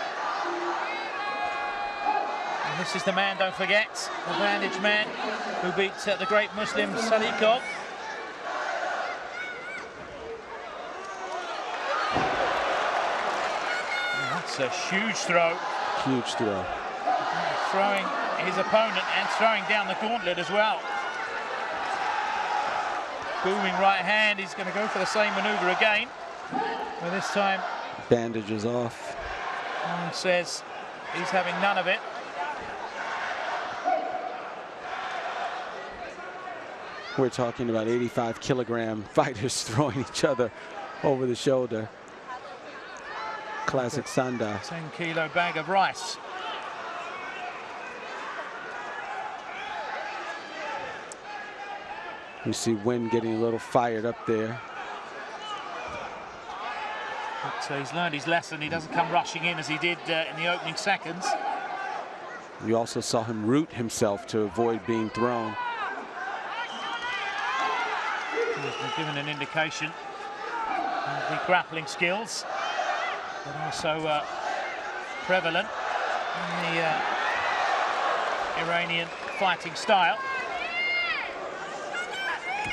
And this is the man, don't forget, the bandaged man who beat the great Muslim Salikov. That's a huge throw. Huge throw. Throwing his opponent and throwing down the gauntlet as well. Booming right hand. He's going to go for the same maneuver again. But this time, bandages off. Wang says he's having none of it. We're talking about 85-kilogram fighters throwing each other over the shoulder. Classic Sanda. 10-kilo bag of rice. You see Wynn getting a little fired up there. But he's learned his lesson. He doesn't come rushing in as he did in the opening seconds. You also saw him root himself to avoid being thrown. He's been given an indication of the grappling skills, but also prevalent in the Iranian fighting style.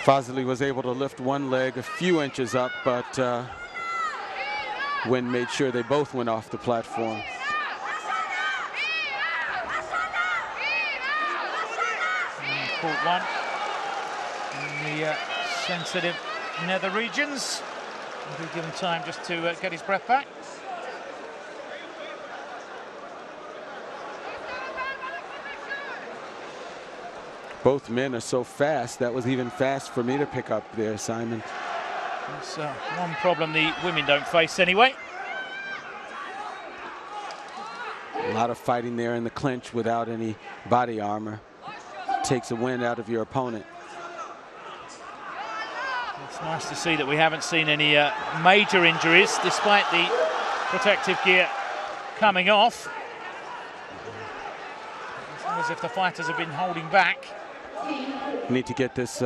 Fazli was able to lift one leg a few inches up, but Wynn made sure they both went off the platform. And caught one in the sensitive nether regions. He'll be given time just to get his breath back. Both men are so fast. That was even fast for me to pick up there, Simon. It's one problem the women don't face anyway. A lot of fighting there in the clinch without any body armor. Takes a wind out of your opponent. It's nice to see that we haven't seen any major injuries despite the protective gear coming off. It's not as if the fighters have been holding back. Need to get this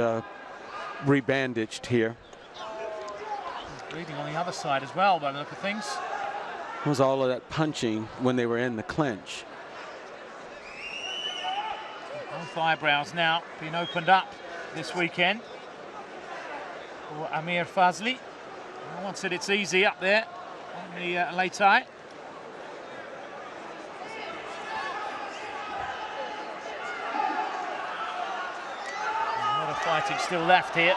rebandaged here. Bleeding on the other side as well by the look of things. It was all of that punching when they were in the clinch. Both eyebrows now being opened up this weekend for Amir Fazli. No one said it's easy up there on the late eye. A lot of fighting still left here.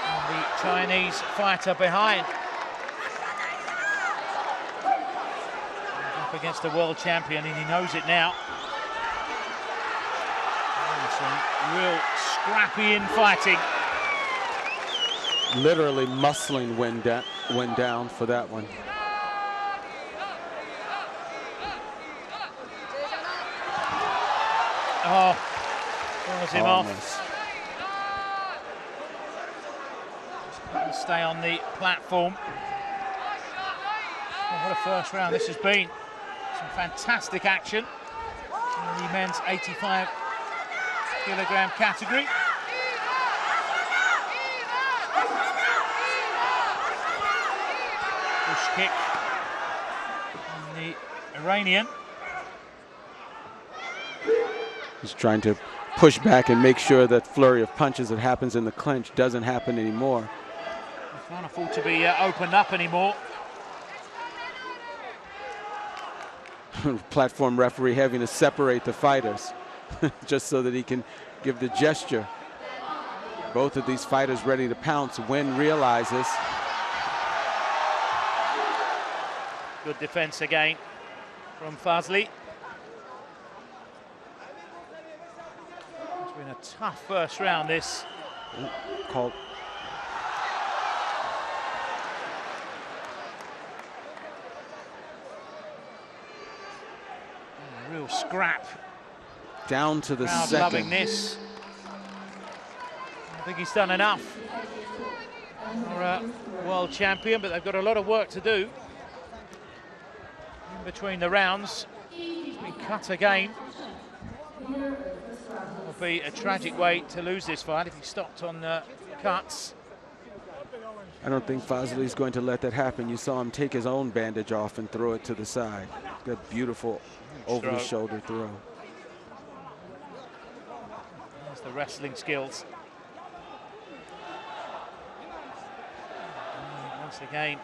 And the Chinese fighter behind. Up against a world champion, and he knows it now. Some real scrappy in fighting. Literally muscling when down for that one. Oh, throws him off. Just stay on the platform. Oh, what a first round this has been. Some fantastic action in the men's 85-kilogram category. Push kick from the Iranian. He's trying to push back and make sure that flurry of punches that happens in the clinch doesn't happen anymore. He can't afford to be opened up anymore. Platform referee having to separate the fighters just so that he can give the gesture. Both of these fighters ready to pounce. Wen realizes. Good defense again from Fazli. It's been a tough first round, this. Called. Real scrap. Down to the Crowd second. Loving this. I think he's done enough for a world champion, but they've got a lot of work to do in between the rounds. He's been cut again. It will be a tragic way to lose this fight if he stopped on cuts. I don't think Fazli's going to let that happen. You saw him take his own bandage off and throw it to the side. That beautiful over the shoulder throw. That's the wrestling skills. And once again,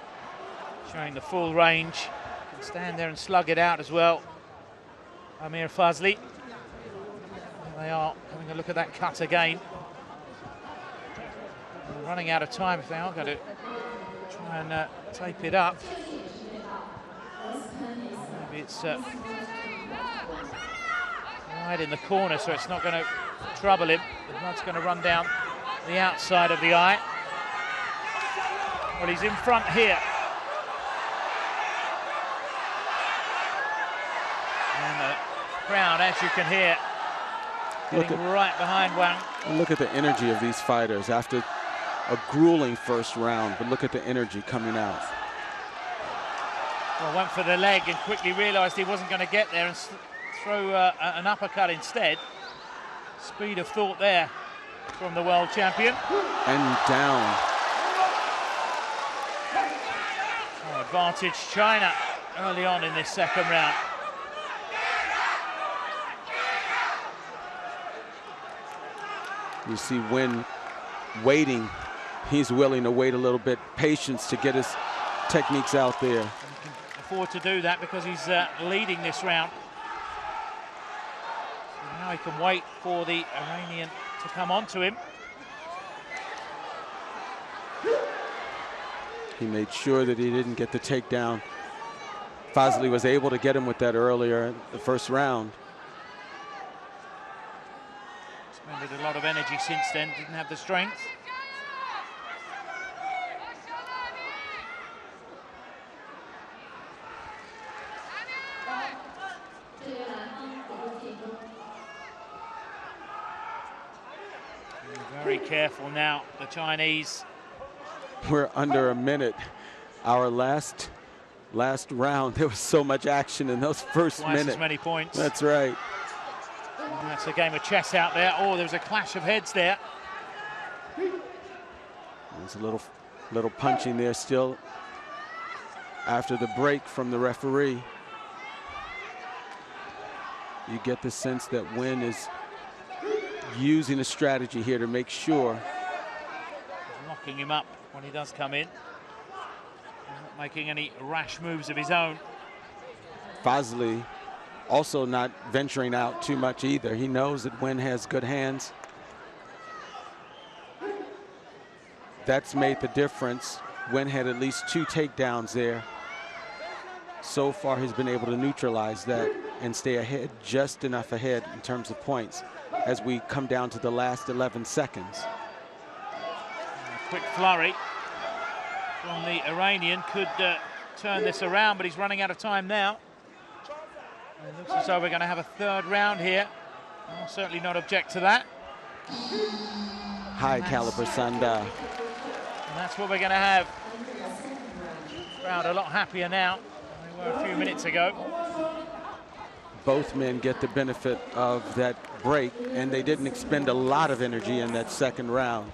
showing the full range. Can stand there and slug it out as well. Amir Fazli. There they are, having a look at that cut again. They're running out of time if they are going to try and tape it up. Maybe it's wide in the corner, so it's not going to trouble him. The blood's going to run down the outside of the eye. Well, he's in front here. And the crowd, as you can hear, getting right behind Wang. Look at the energy of these fighters after a grueling first round, but look at the energy coming out. Well, went for the leg and quickly realised he wasn't going to get there and throw an uppercut instead. Speed of thought there from the world champion. And down. Oh, advantage China early on in this second round. You see Wen waiting. He's willing to wait a little bit. Patience to get his techniques out there. He can afford to do that because he's leading this round. So now he can wait for the Iranian to come onto him. He made sure that he didn't get the takedown. Fazli was able to get him with that earlier in the first round. With a lot of energy since then, didn't have the strength. Very careful now, the Chinese. We're under a minute. Our last round, there was so much action in those first minutes. Twice as many points. That's right. And that's a game of chess out there. Oh, there was a clash of heads there. There's a little punching there still after the break from the referee. You get the sense that Nguyen is using a strategy here to make sure. He's locking him up when he does come in. He's not making any rash moves of his own. Fazli also not venturing out too much either. He knows that Nguyen has good hands. That's made the difference. Nguyen had at least 2 takedowns there. So far, he's been able to neutralize that and stay ahead, just enough ahead in terms of points as we come down to the last 11 seconds. A quick flurry from the Iranian could turn this around, but he's running out of time now. And it looks as though we're going to have a third round here. I'll certainly not object to that. High caliber Sanda. And that's what we're going to have. Crowd a lot happier now than they were a few minutes ago. Both men get the benefit of that break, and they didn't expend a lot of energy in that second round.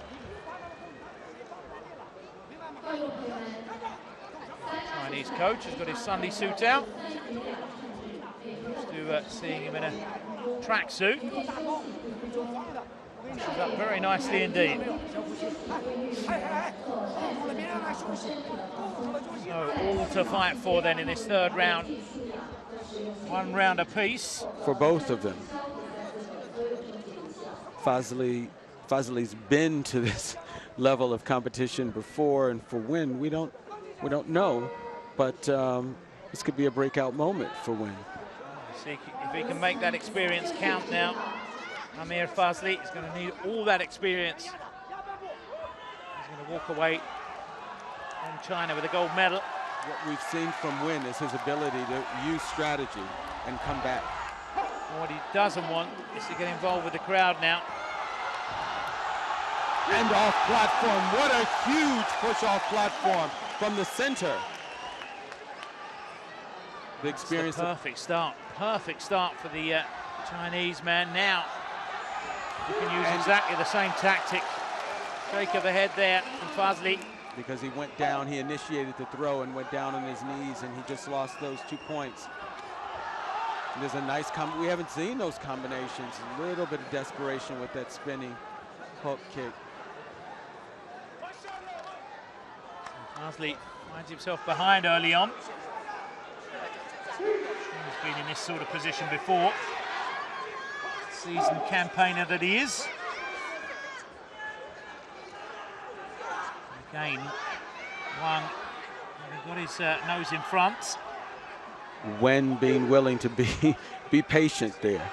Chinese coach has got his Sunday suit out. Used to seeing him in a tracksuit. Pushes up very nicely indeed. So all to fight for then in this third round. 1 round apiece. For both of them. Fazli's been to this level of competition before, and for Nguyen, we don't know, but this could be a breakout moment for Nguyen. See if he can make that experience count now. Amir Fazli is going to need all that experience. He's going to walk away from China with a gold medal. What we've seen from Nguyen is his ability to use strategy and come back. What he doesn't want is to get involved with the crowd now. And off platform, what a huge push off platform from the center. The experience. Perfect start for the Chinese man. Now he can use exactly the same tactic. Shake of the head there from Fazli. Because he went down, he initiated the throw and went down on his knees, and he just lost those 2 points. And there's a nice we haven't seen those combinations. A little bit of desperation with that spinning hook kick. Fazli finds himself behind early on. He's been in this sort of position before. Seasoned campaigner that he is. Again, one, he got his nose in front. Nguyen being willing to be patient there.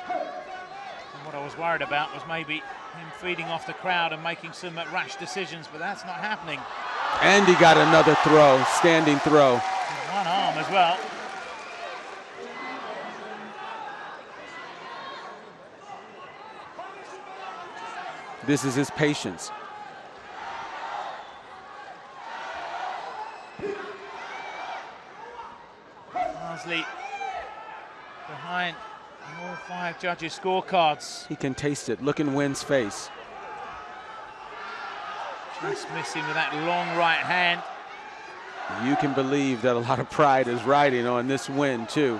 And what I was worried about was maybe him feeding off the crowd and making some rash decisions, but that's not happening. And he got another throw, standing throw. With one arm as well. This is his patience. Fazli behind all 5 judges' scorecards. He can taste it. Look in Nguyen's face. Just missing with that long right hand. You can believe that a lot of pride is riding on this win, too.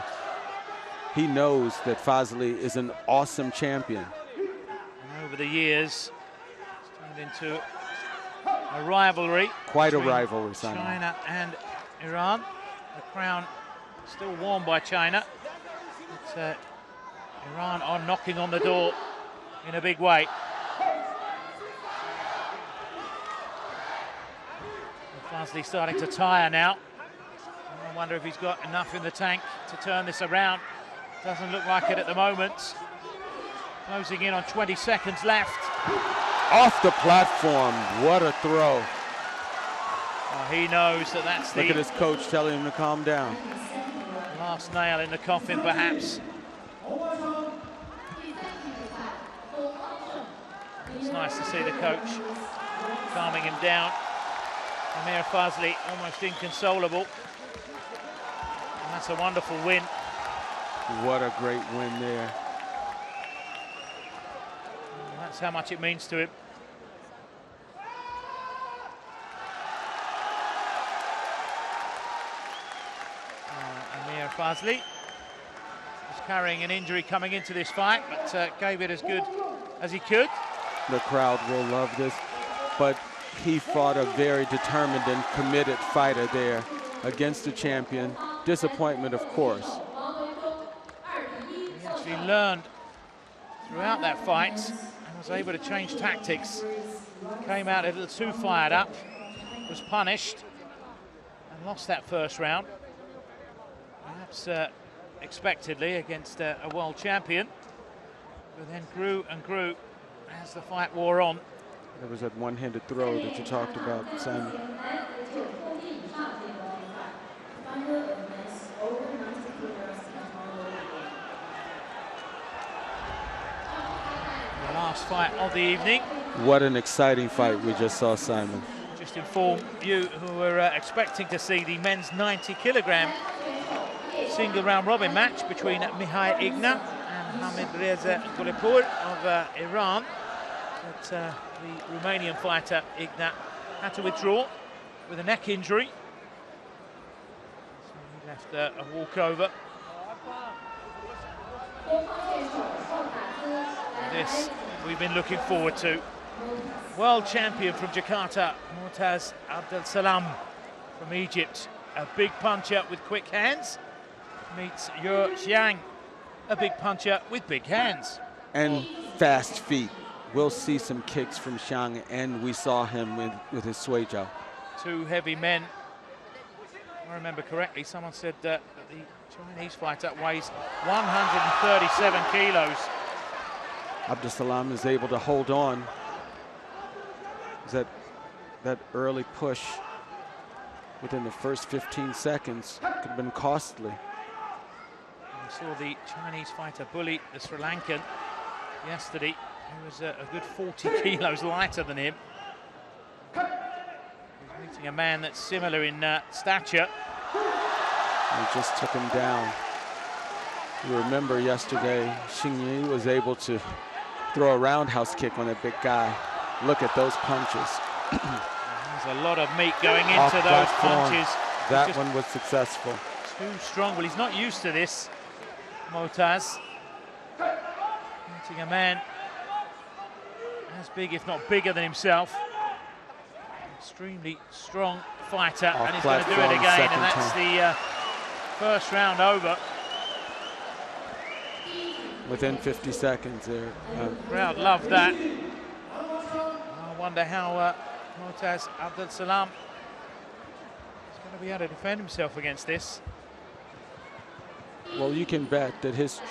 He knows that Fazli is an awesome champion. And over the years, it's turned into a rivalry. Quite a rivalry, Simon. China and Iran. The crown still worn by China. But Iran are knocking on the door in a big way. Fazli starting to tire now. I wonder if he's got enough in the tank to turn this around. Doesn't look like it at the moment. Closing in on 20 seconds left. Off the platform, what a throw. He knows that that's the... Look at his coach telling him to calm down. Last nail in the coffin, perhaps. It's nice to see the coach calming him down. Amir Fazli almost inconsolable. And that's a wonderful win. What a great win there. And that's how much it means to him. Amir Fazli was carrying an injury coming into this fight, but gave it as good as he could. The crowd will love this, but he fought a very determined and committed fighter there against the champion. Disappointment, of course. He actually learned throughout that fight and was able to change tactics. Came out a little too fired up, was punished, and lost that first round. Perhaps expectedly against a world champion, but then grew and grew as the fight wore on. There was that one-handed throw that you talked about, Sanda. The last fight of the evening. What an exciting fight we just saw, Simon. Just inform you who were expecting to see the men's 90-kilogram single round robin match between Mihai Igna and Hamid Reza Gulipur of Iran. But the Romanian fighter Igna had to withdraw with a neck injury. So he left a walkover. This we've been looking forward to. World champion from Jakarta, Murtaz Abdel Salam from Egypt. A big puncher with quick hands. Meets Xi'an, a big puncher with big hands. And fast feet. We'll see some kicks from Xi'an, and we saw him with his sway jaw. Two heavy men. If I remember correctly, someone said that the Chinese fighter weighs 137 kilos. Abdel Salam is able to hold on. That early push within the first 15 seconds could have been costly. We saw the Chinese fighter bully the Sri Lankan yesterday. He was a good 40 kilos lighter than him. He's meeting a man that's similar in stature. He just took him down. You remember yesterday, Xingyi was able to throw a roundhouse kick on that big guy. Look at those punches. There's a lot of meat going into those punches. That one was successful. Too strong. Well, he's not used to this, Murtaz. Meeting a man as big, if not bigger than himself. Extremely strong fighter, and he's going to do it again, and that's the first round over. Within 50 seconds there. Crowd loved that. I wonder how Murtaz Abdel Salam is going to be able to defend himself against this. Well, you can bet that his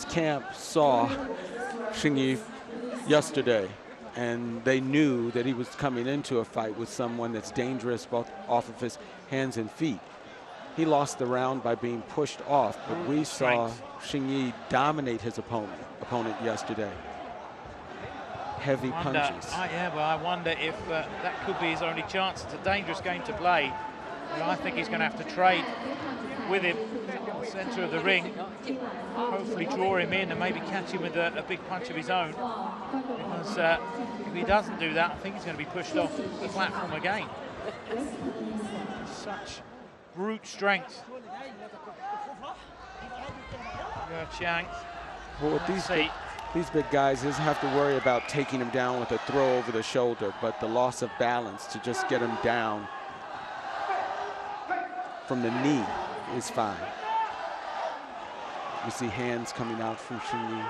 camp saw Xingyi yesterday, and they knew that he was coming into a fight with someone that's dangerous both off of his hands and feet. He lost the round by being pushed off, but we saw Xingyi dominate his opponent yesterday. Heavy punches. Yeah, well, I wonder if that could be his only chance. It's a dangerous game to play. And I think he's going to have to trade with him in the centre of the ring. Hopefully draw him in and maybe catch him with a big punch of his own. Because if he doesn't do that, I think he's going to be pushed off the platform again. Such brute strength. Xi'an. Well, with these big guys, he doesn't have to worry about taking him down with a throw over the shoulder, but the loss of balance to just get him down from the knee is fine. You see hands coming out from Xingyi.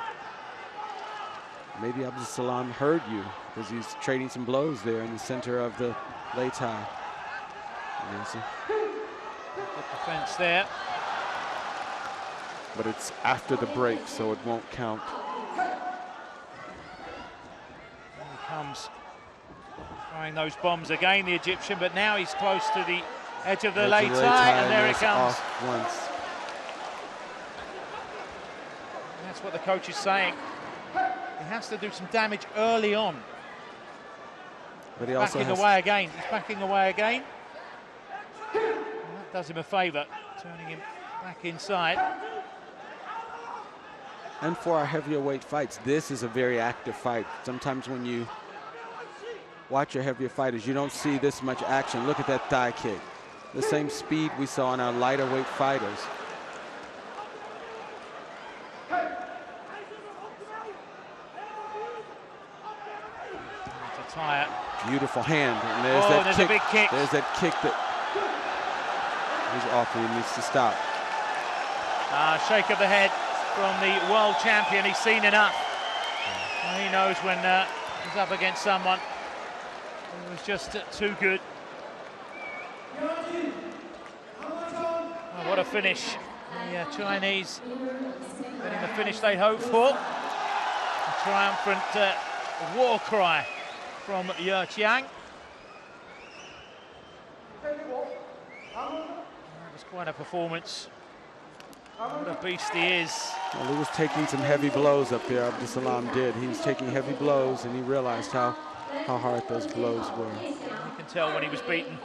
Maybe Abdel Salam heard you because he's trading some blows there in the center of the lei tai. Good defense there. But it's after the break, so it won't count. comes throwing those bombs again, the Egyptian, but now he's close to the edge of the lay tie, and there it comes. Once. That's what the coach is saying. He has to do some damage early on. But he also backing away again. He's backing away again. And that does him a favour, turning him back inside. And for our heavier weight fights, this is a very active fight. Sometimes when you watch your heavier fighters, you don't see this much action. Look at that thigh kick. The same speed we saw in our lighter weight fighters. Tire. Beautiful hand. And there's a big kick. There's that kick that he's off. He needs to stop. Shake of the head from the world champion. He's seen enough. He knows when he's up against someone who was just too good. Oh, what a finish. The Chinese getting the finish they hoped for. A triumphant war cry from Xi'an. That was quite a performance. What a beast he is. Well, he was taking some heavy blows up there. Abdul Salam did. He was taking heavy blows, and he realized how hard those blows were. You can tell when he was beaten.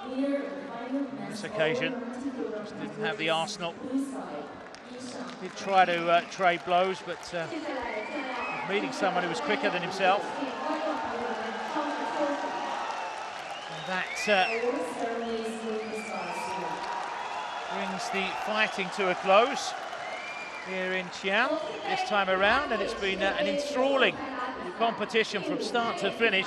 On this occasion, just didn't have the arsenal. Did try to trade blows, but meeting someone who was quicker than himself. And that brings the fighting to a close here in Xi'an this time around, and it's been an enthralling competition from start to finish.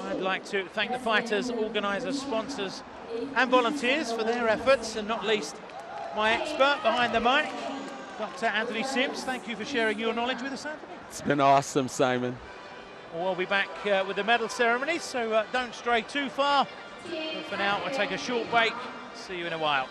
I'd like to thank the fighters, organisers, sponsors and volunteers for their efforts, and not least my expert behind the mic, Dr. Anthony Sims. Thank you for sharing your knowledge with us, Anthony. It's been awesome, Simon. We'll be back with the medal ceremony, so don't stray too far. But for now, we'll take a short break. See you in a while.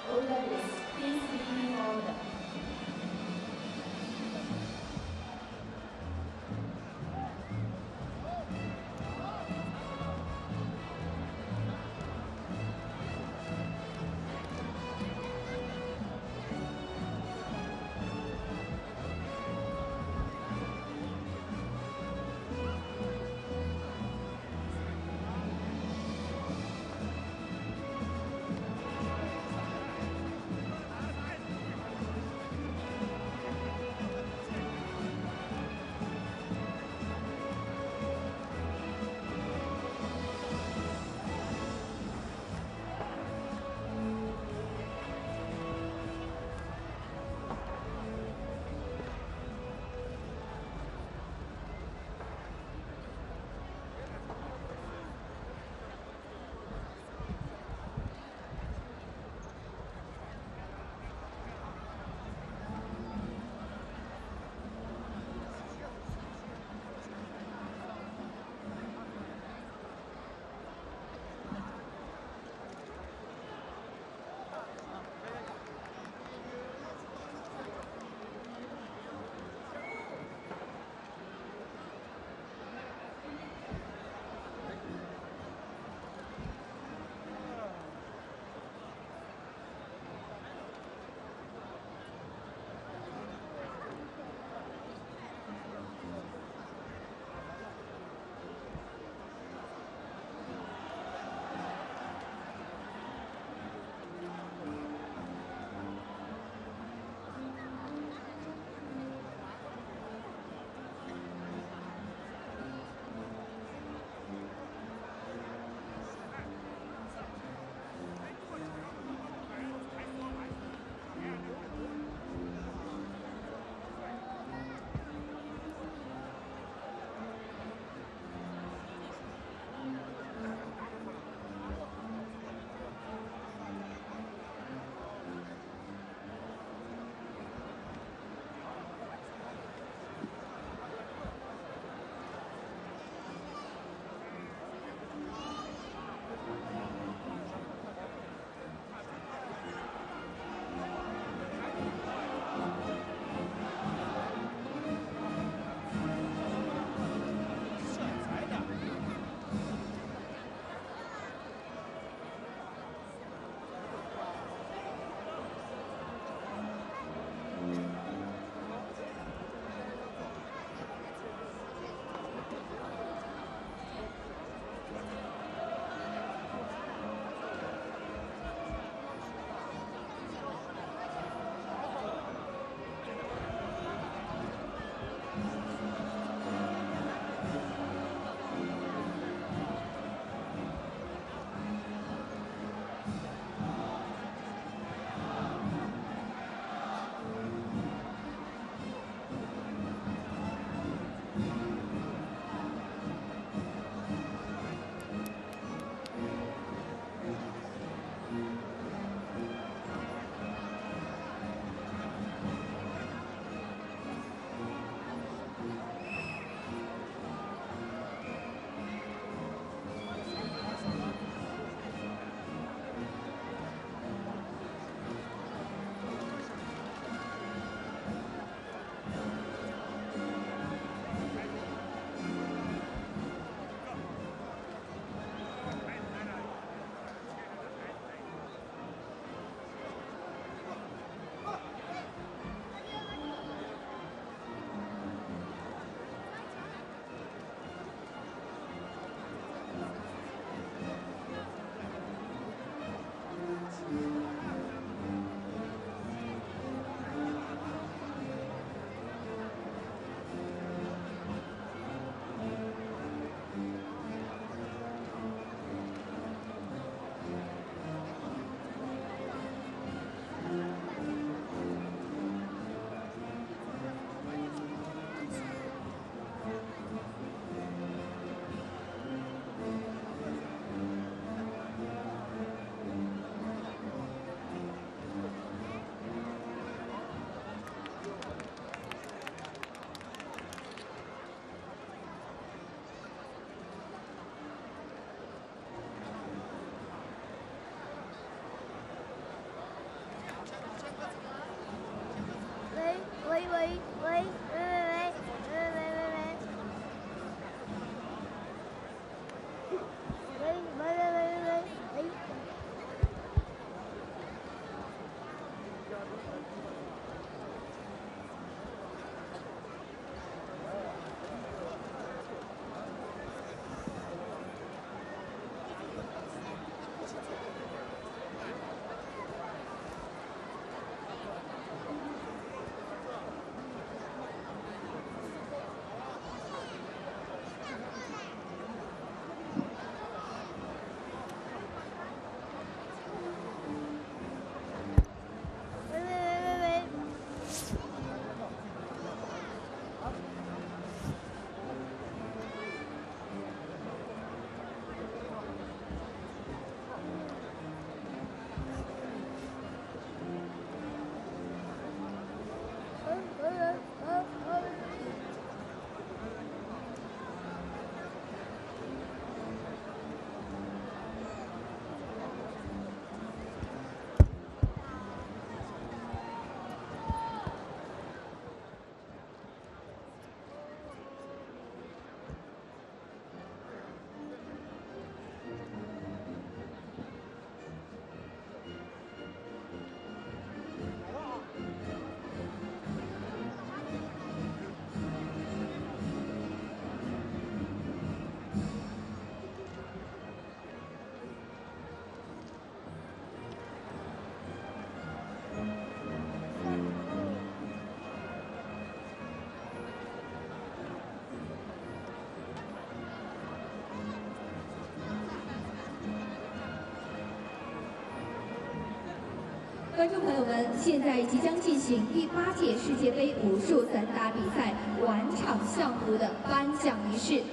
观众朋友们，现在即将进行第8届世界杯武术散打比赛晚场项目的颁奖仪式。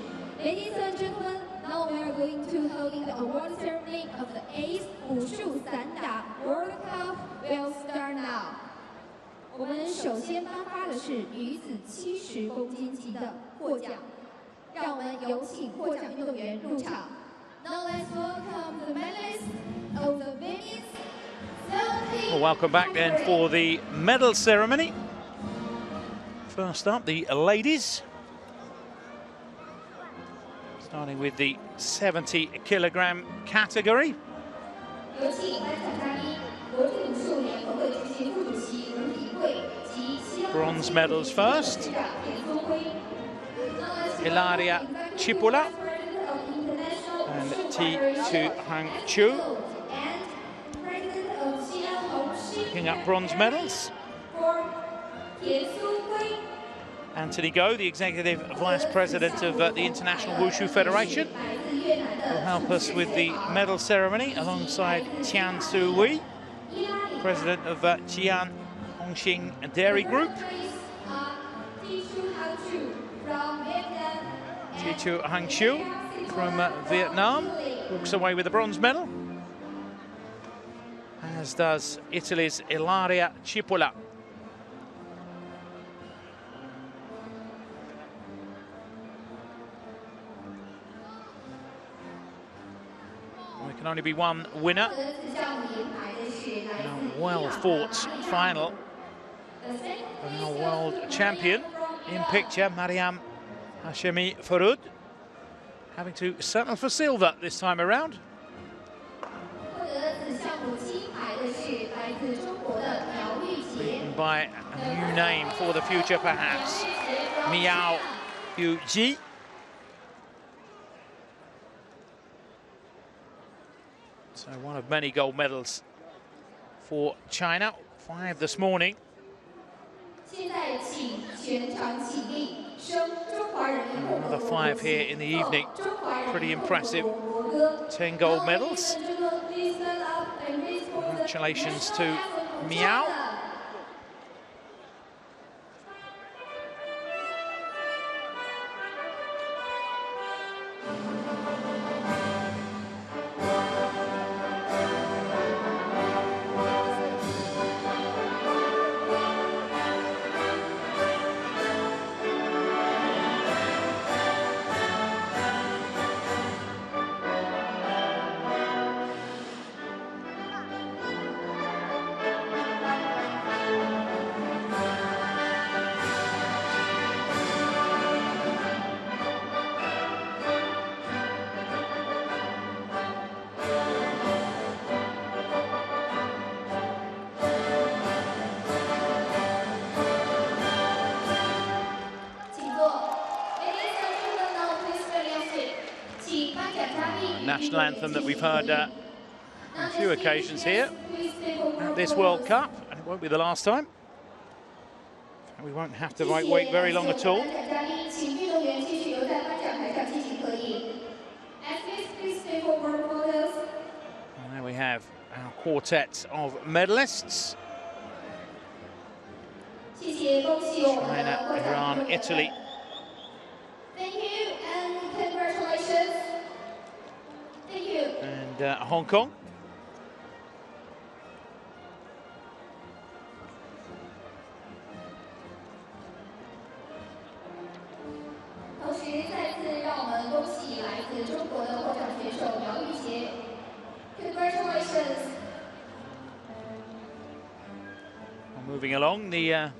Ladies and gentlemen, now we are going to holding the award ceremony of the 8th 武术散打 World Cup will start now. 我们首先颁发的是女子70公斤级的获奖，让我们有请获奖运动员入场。Now let's welcome the medalists of the women's. Well, welcome back then for the medal ceremony. First up, the ladies. Starting with the 70-kilogram category. Bronze medals first. Ilaria Chipula and Hang Chu. Picking up bronze medals. Anthony Go, the Executive Vice President of the International Wushu Federation, will help us with the medal ceremony alongside Tian Su Wei, President of Xi'an Hongxing Dairy Group. Chi Hang Chu from Vietnam walks away with a bronze medal, as does Italy's Ilaria Chipula. There can only be one winner in a well-fought final. And our world champion in picture, Mariam Hashemi Faroud, having to settle for silver this time around. Beaten by a new name for the future, perhaps, Miao Yuji. So one of many gold medals for China, 5 this morning. Another 5 here in the evening. Pretty impressive. 10 gold medals. Congratulations to Miao. National anthem that we've heard on a few occasions here at this World Cup, and it won't be the last time. We won't have to wait very long at all. And there we have our quartet of medalists. China, Iran, Italy. Thank you and congratulations. Thank you. And Hong Kong. Congratulations. Moving along, the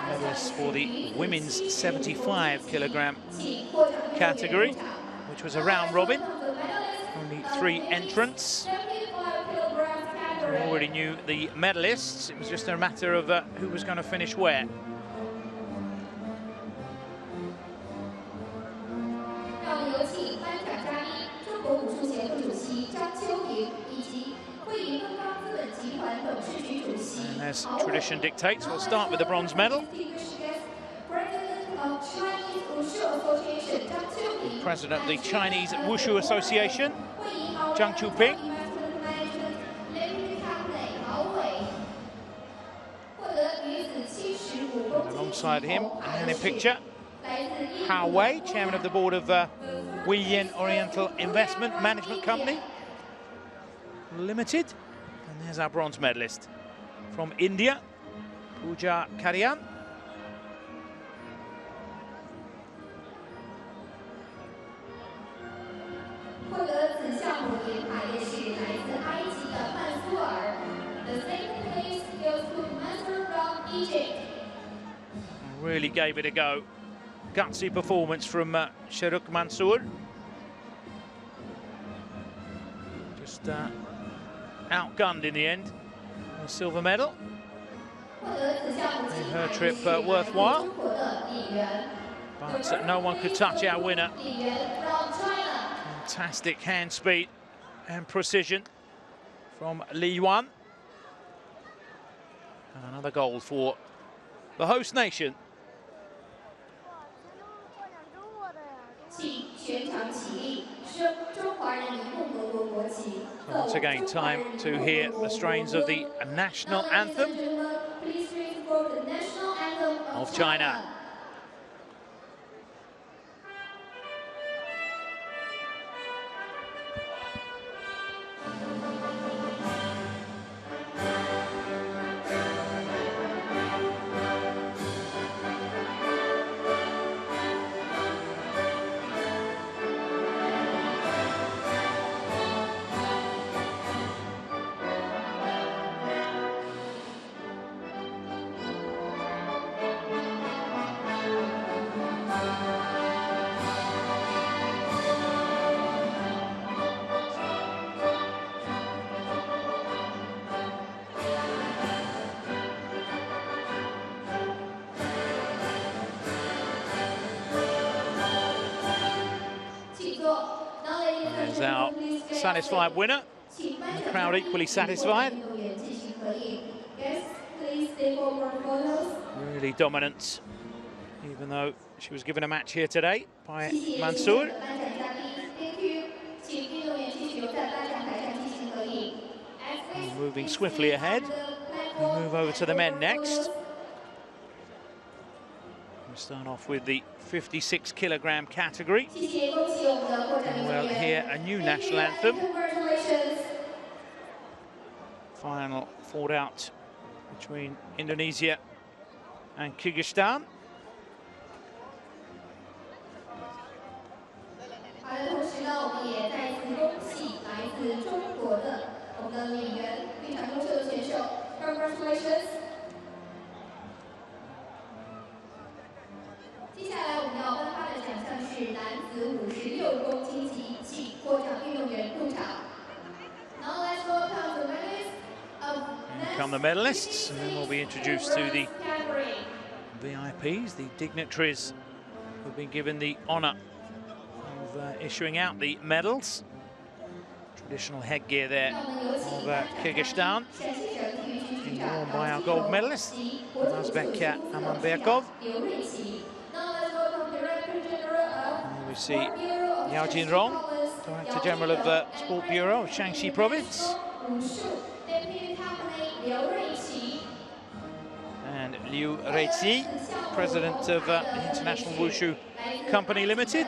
medals for the women's 75-kilogram category, which was a round robin. Only 3 entrants. We already knew the medalists. It was just a matter of who was going to finish where. And as tradition dictates, we'll start with the bronze medal. President of the Chinese Wushu Association, Zhang Chuping. And alongside him, and in picture, Hao Wei, chairman of the board of Xi'an Oriental Investment Management Company Limited. And there's our bronze medalist from India, Pooja Karyan. 获得此项目银牌的是来自埃及的曼苏尔。The second place goes to Mansour from Egypt. Really gave it a go. Gutsy performance from Sharuk Mansour. Just outgunned in the end. A silver medal. Made her trip worthwhile. But no one could touch our winner. Fantastic hand speed and precision from Li Yuan. And another gold for the host nation. Once again, time to hear the strains of the national anthem of China. There's our satisfied winner. The crowd equally satisfied. Really dominant, even though she was given a match here today by Mansour. Moving swiftly ahead. We move over to the men next. We start off with the 56-kilogram category. And we'll hear a new national anthem. Final fought out between Indonesia and Kyrgyzstan. Congratulations. 接下来我们要颁发的奖项是男子56公斤级起获奖运动员入场。Now let's welcome the medalists. Come the medalists, and then we'll be introduced to the VIPs, the dignitaries who've been given the honour of issuing out the medals. Traditional headgear there of Kyrgyzstan, being worn by our gold medalist, Nazbek Amanbekov. We see Yao Jinrong, Director General of the Sport Bureau of Shaanxi Province. And Liu Reiqi, President of the International Wushu Company Limited.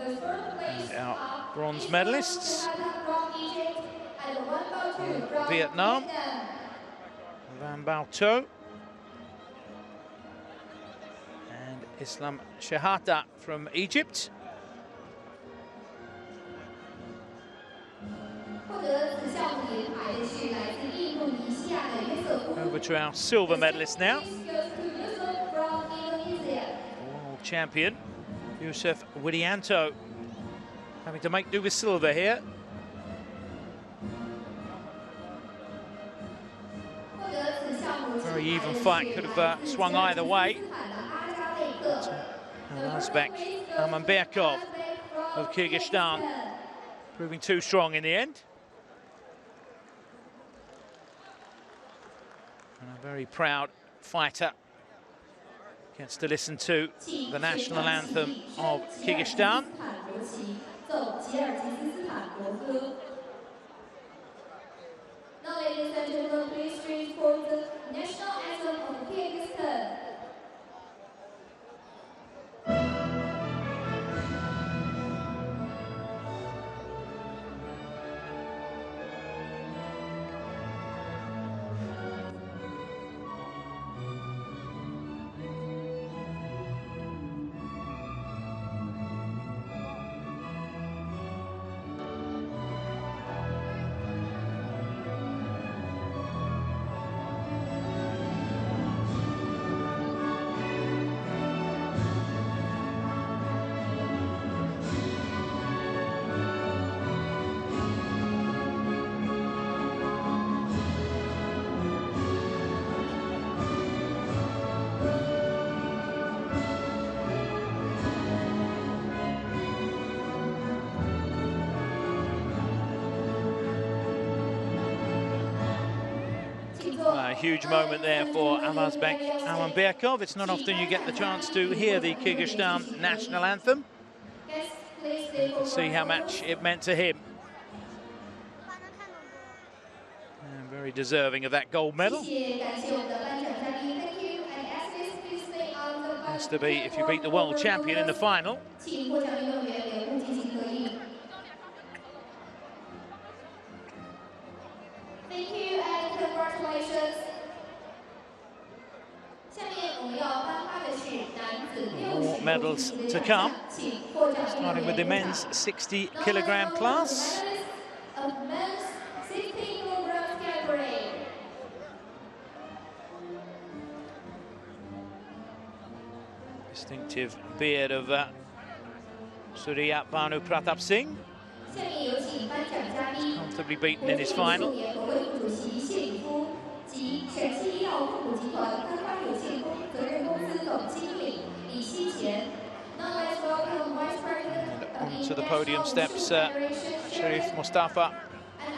And our bronze medalists from Vietnam, Van Bao To and Islam Shahata from Egypt. Over to our silver medalist now. World champion Yusuf Widianto having to make do with silver here. Very even fight, could have swung either way. Nazbek Amanbekov of Kyrgyzstan proving too strong in the end. And a very proud fighter gets to listen to the national anthem of Kyrgyzstan. Now, ladies and gentlemen, please read for the national anthem of Kyrgyzstan. A huge moment there for Avazbek Amanberkov. It's not often you get the chance to hear the Kyrgyzstan national anthem. You can see how much it meant to him. And very deserving of that gold medal. Has to be if you beat the world champion in the final. Thank you and congratulations. More medals to come, starting with the men's 60-kilogram class. Distinctive beard of Surya Banu Pratap Singh. Comfortably beaten in his final. And onto the podium steps Sharif Mustafa,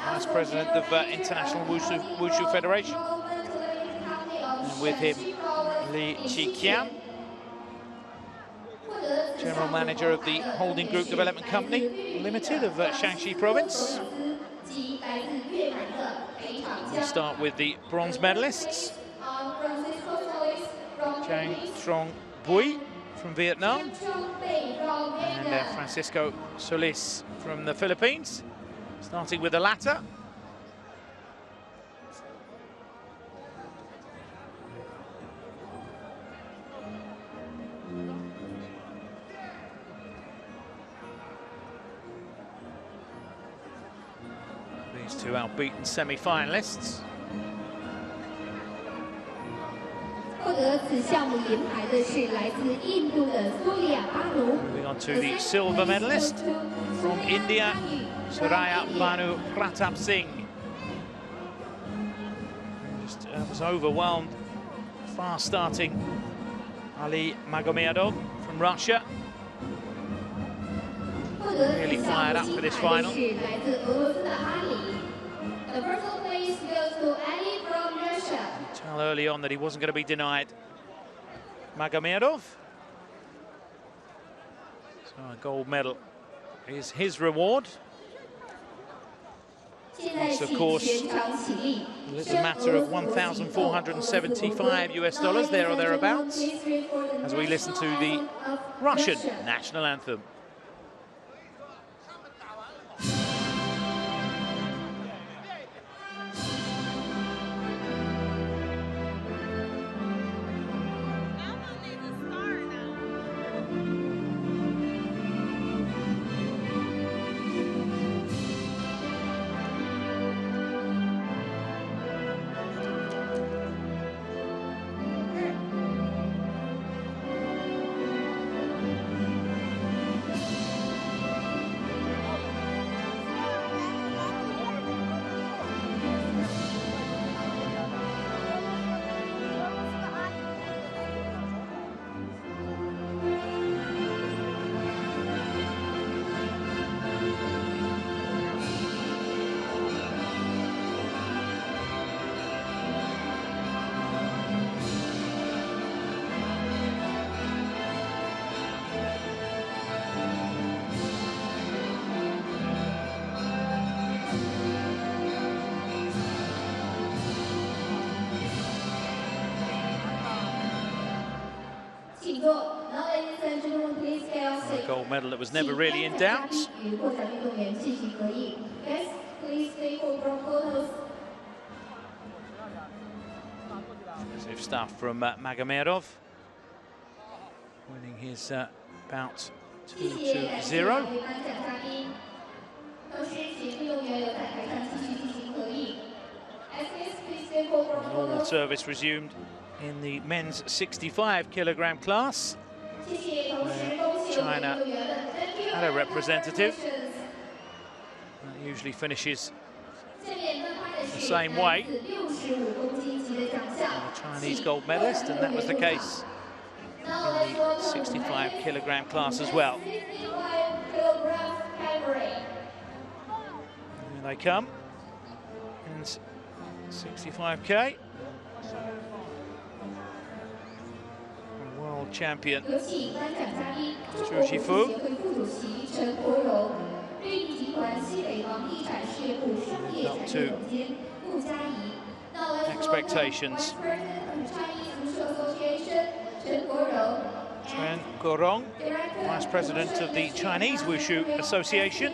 Vice President of International Wushu Federation. And with him, Li Xi'an, General Manager of the Holding Group Development Company Limited of Shaanxi Province. We start with the bronze medalists. Chang Trong Bui from Vietnam and Francisco Solis from the Philippines. Starting with the latter. These two outbeaten semi-finalists. Moving on to the silver medalist from India, Surya Banu Pratap Singh. Just was overwhelmed, fast starting Ali Magomedov from Russia. Really fired up for this final. The first place goes to Ali from Russia. Tell early on that he wasn't going to be denied Magomedov. So a gold medal is his reward. It's of course a matter of $1,475 US there or thereabouts as we listen to the Russian national anthem. A gold medal that was never really in doubt. Impressive stuff from Magomedov, winning his bout 2-0. Normal service resumed in the men's 65-kilogram class, where China had a representative. That usually finishes the same way, a Chinese gold medalist, and that was the case in the 65-kilogram class as well. Here they come, and 65k. World champion Zhu Fu. Up to expectations. Chen Guorong, Vice President of the Chinese Wushu Association.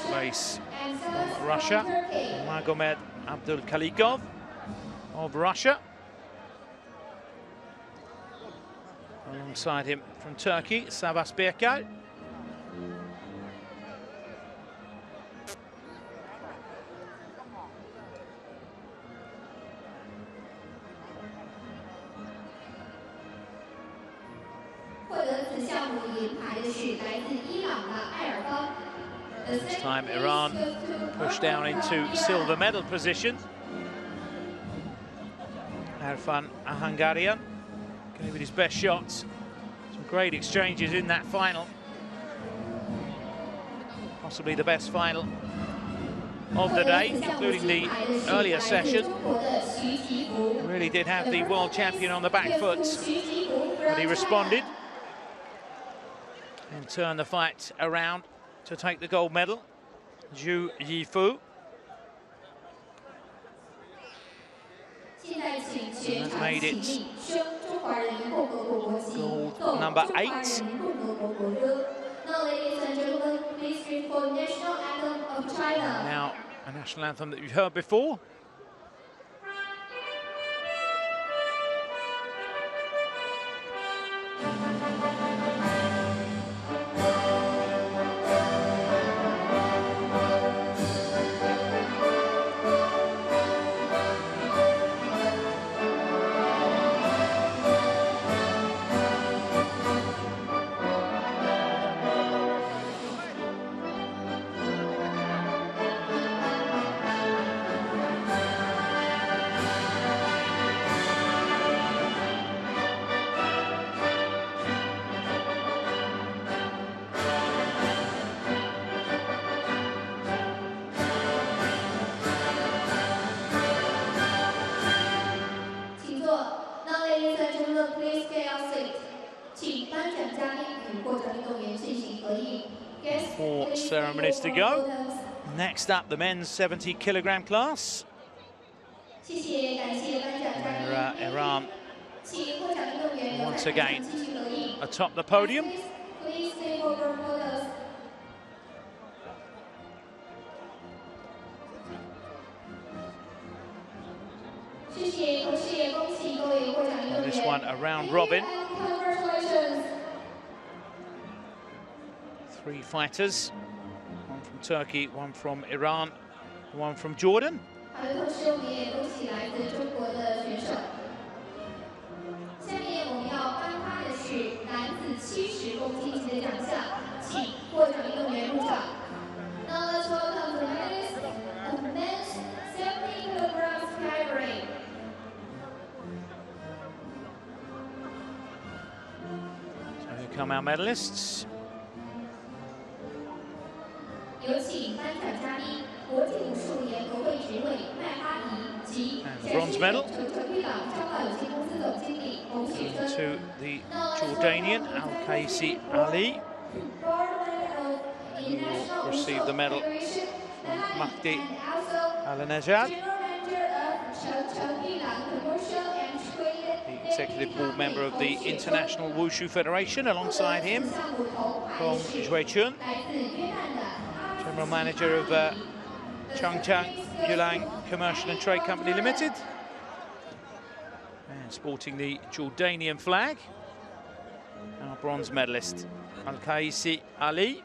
Place from Russia, Magomed Abdulkalikov of Russia. Alongside him from Turkey, Savas Birkay. This time Iran pushed down into silver medal position. Arfan Ahangarian gave it his best shots. Some great exchanges in that final. Possibly the best final of the day, including the earlier session. Really did have the world champion on the back foot, but he responded and turned the fight around to take the gold medal. Zhu Yifu. And that made it gold number 8. Now a national anthem that you've heard before. Four ceremonies to go. Next up, the men's 70-kilogram class, where Iran once again atop the podium. And this one a round robin. 3 fighters, one from Turkey, one from Iran, one from Jordan. So here come our medalists. 有请颁奖嘉宾，国际武术联合会执委麦哈迪 And the bronze medal to the Jordanian Al-Qaisi Ali, who will receive the medal from Mahdi Al-Najad, the executive board member of the International Wushu Federation. Alongside him, from Xi'an, general manager of Changchang Yulang Commercial and Trade Company Limited, and sporting the Jordanian flag, our bronze medalist Al-Qaisi Ali.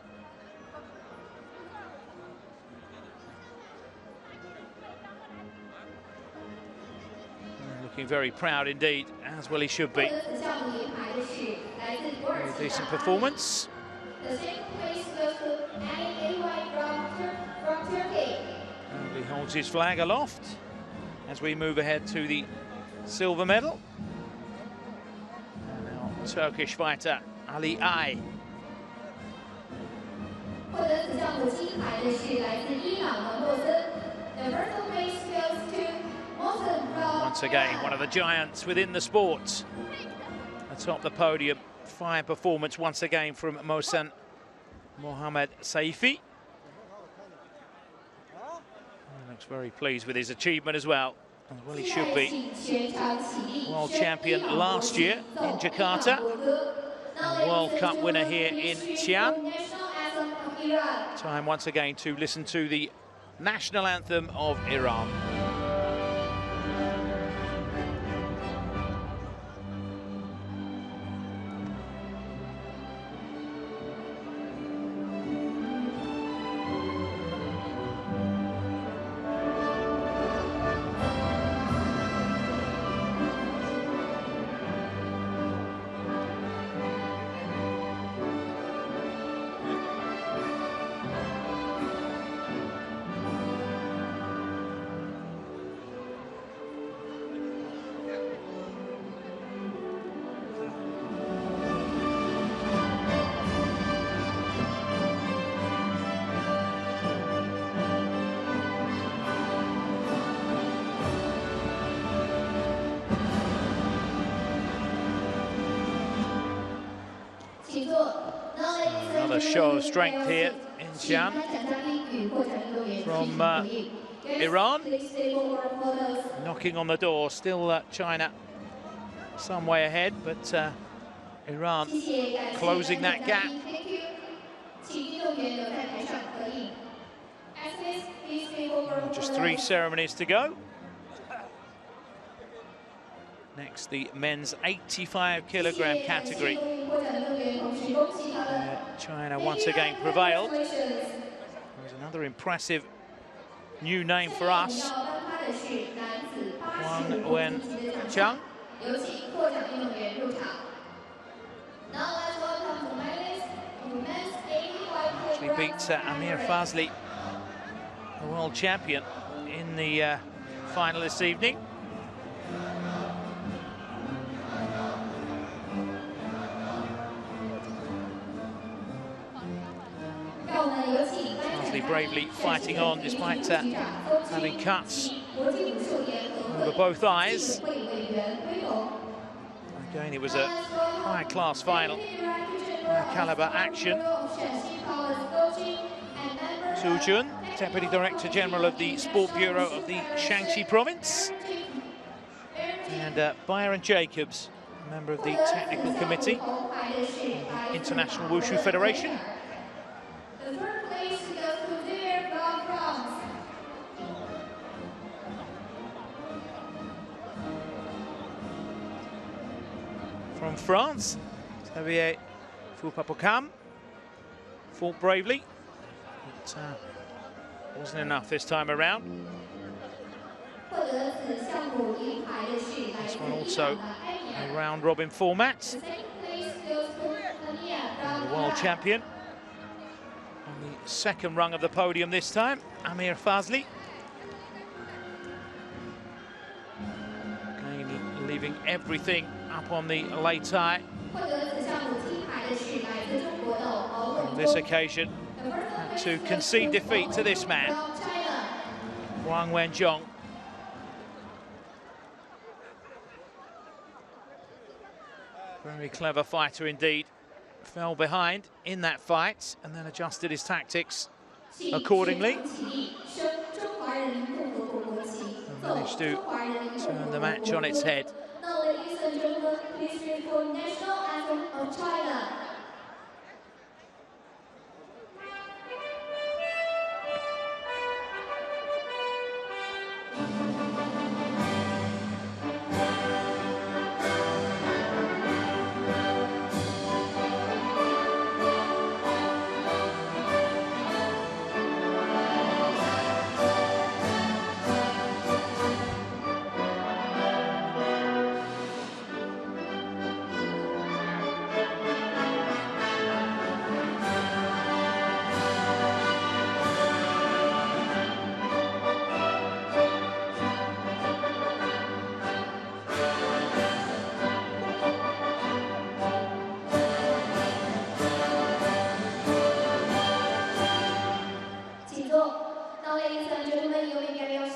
Looking very proud indeed, as well he should be. Very decent performance. And he holds his flag aloft as we move ahead to the silver medal. And now Turkish fighter Ali Ay. Once again, one of the giants within the sport atop the podium. Fine performance once again from Mohsen Mohamed Saifi. He looks very pleased with his achievement as well. Well, he should be. World champion last year in Jakarta. And World Cup winner here in Xi'an. Time once again to listen to the national anthem of Iran. Another show of strength here in Xi'an from Iran. Knocking on the door, still China some way ahead, but Iran closing that gap. Just 3 ceremonies to go. Next, the men's 85-kilogram category. China once again prevailed. There's another impressive new name for us. Wang Wenchang. Actually beat Amir Fazli, the world champion, in the final this evening. Fazli bravely fighting on despite having cuts over both eyes. Again, it was a high-class final, high-caliber action. Su Jun, Deputy Director General of the Sport Bureau of the Shaanxi Province, and Byron Jacobs, member of the Technical Committee of the International Wushu Federation. From France, Xavier Foupapokam fought bravely, but wasn't enough this time around. This one also a round-robin format. And the world champion on the second rung of the podium this time, Amir Fazli. Again, leaving everything up on the late eye. On this occasion, had to concede defeat to this man, Wang Wenchang. Very clever fighter indeed. Fell behind in that fight and then adjusted his tactics accordingly. And managed to turn the match on its head. Now, ladies and gentlemen, please read for national anthem of China.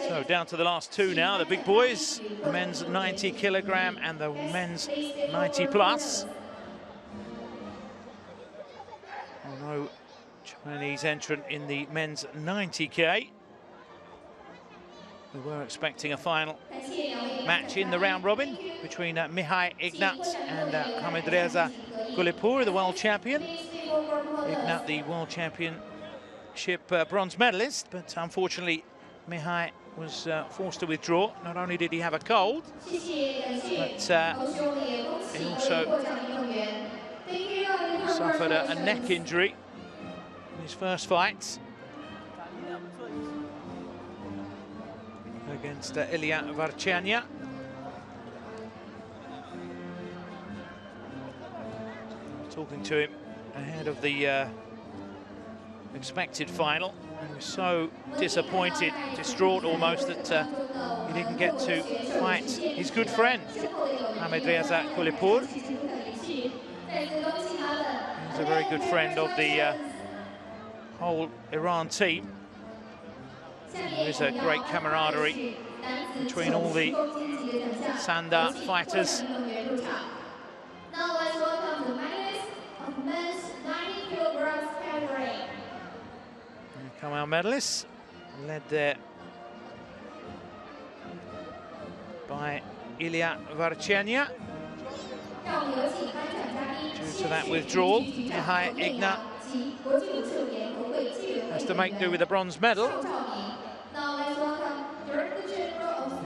So down to the last two now, the big boys, the men's 90 kilogram and the men's 90 plus. Oh, no Chinese entrant in the men's 90k. We were expecting a final match in the round robin between Mihai Ignat and Hamidreza Gulipur, the world champion. Ignat, the world championship bronze medalist, but unfortunately Mihai was forced to withdraw. Not only did he have a cold, but he also suffered a neck injury in his first fight against Ilya Varchania. Talking to him ahead of the expected final. He was so disappointed, distraught almost, that he didn't get to fight his good friend, Hamidreza Gulipur. He's a very good friend of the whole Iran team. There is a great camaraderie between all the Sanda fighters. Now let's welcome the medalist of men's 90 kilograms category. Here come our medalists, led there by Ilya Varchania. Due to that withdrawal, Mihai Ignat has to make do with a bronze medal.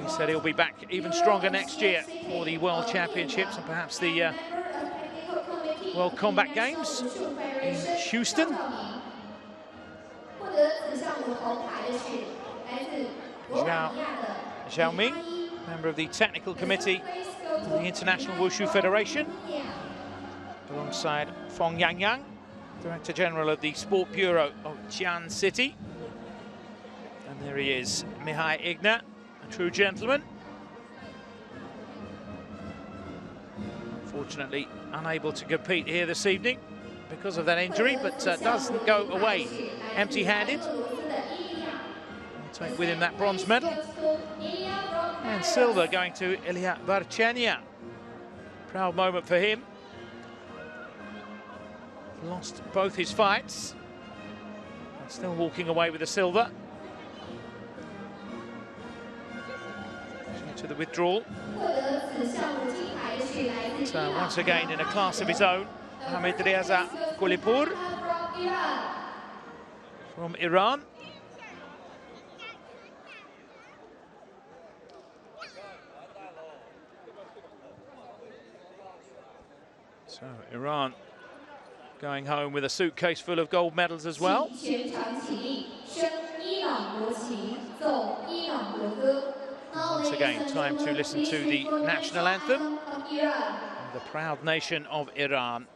He said he'll be back even stronger next year for the World Championships and perhaps the World Combat Games in Houston. Zhao Ming, member of the technical committee of the International Wushu Federation, alongside Fong Yangyang, Director General of the Sport Bureau of Xi'an City. And there he is, Mihai Ignat, a true gentleman. Unfortunately, unable to compete here this evening because of that injury, but doesn't go away empty-handed. Take with him that bronze medal. And silver going to Ilya Varchania. Proud moment for him. Lost both his fights, but still walking away with the silver. To the withdrawal. So once again in a class of his own, Hamidreza Gulipur from Iran. So Iran going home with a suitcase full of gold medals as well. Once again, time to listen to the national anthem, the proud nation of Iran.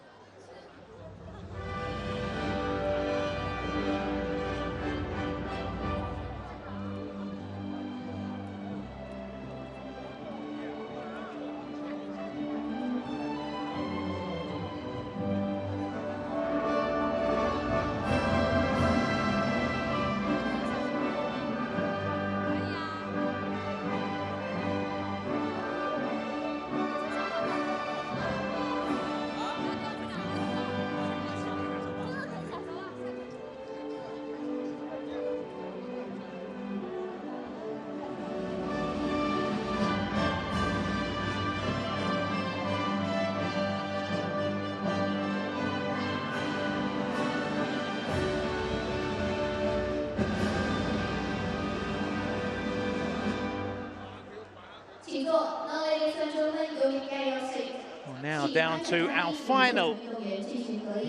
down to our final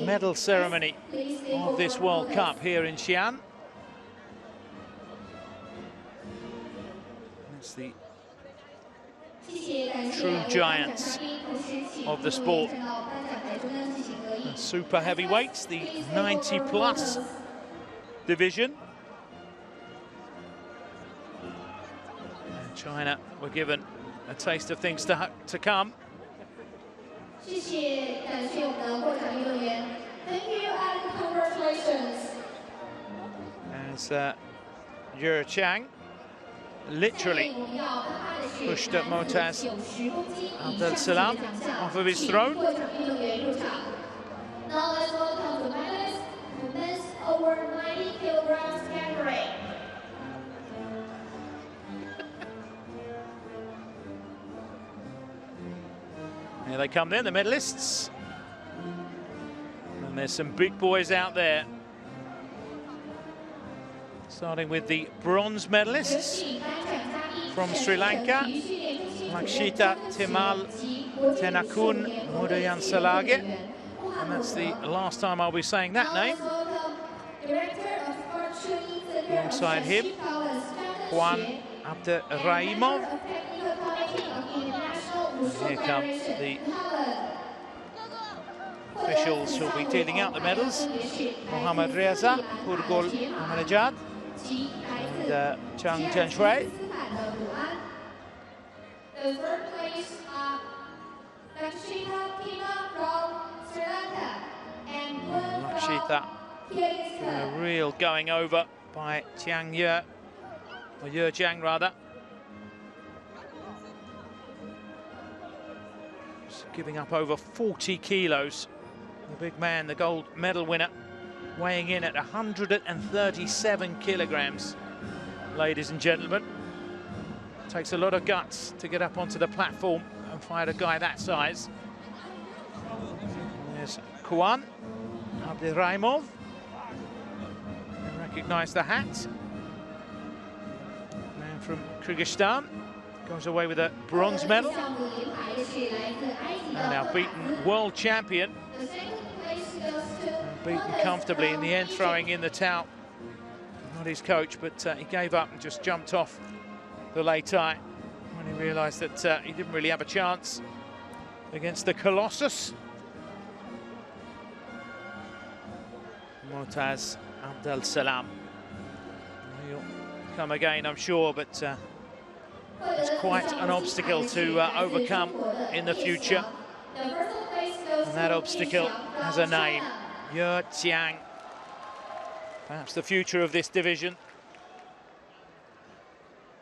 medal ceremony of this World Cup here in Xi'an. It's the true giants of the sport. The super heavyweights, the 90+ division. And China were given a taste of things to come. Thank you and congratulations. As Xi'an literally pushed Motaz Abdel-Salam off of his throne. Now let's welcome the medalist in the men's over 90 kilograms category. Here they come then, the medalists. And there's some big boys out there. Starting with the bronze medalists from Sri Lanka, Lakshita Temal Tenakun Mudayan Salage. And that's the last time I'll be saying that name. Alongside him, Juan Abderrahimov. And here come the officials who'll be dealing out the medals. Mohammad Reza Purgol Ahmadajad and Chang Jianshui. The third place, Lakshita Tina from Sri Lanka, and Lakshita given a real going over by Jiang Ye, or Ye Jiang rather. Just giving up over 40 kilos. The big man, the gold medal winner, weighing in at 137 kilograms, ladies and gentlemen. Takes a lot of guts to get up onto the platform and fight a guy that size. There's Juan Abderrahimov. Recognise the hat. Man from Kyrgyzstan goes away with a bronze medal. And our beaten world champion. Beaten comfortably in the end, throwing in the towel. Not his coach, but he gave up and just jumped off the lei tai when he realised that he didn't really have a chance against the Colossus. Motaz Abdel-Salam. He'll come again, I'm sure, but it's quite an obstacle to overcome in the future. And that obstacle has a name, Ye Jiang. Perhaps the future of this division.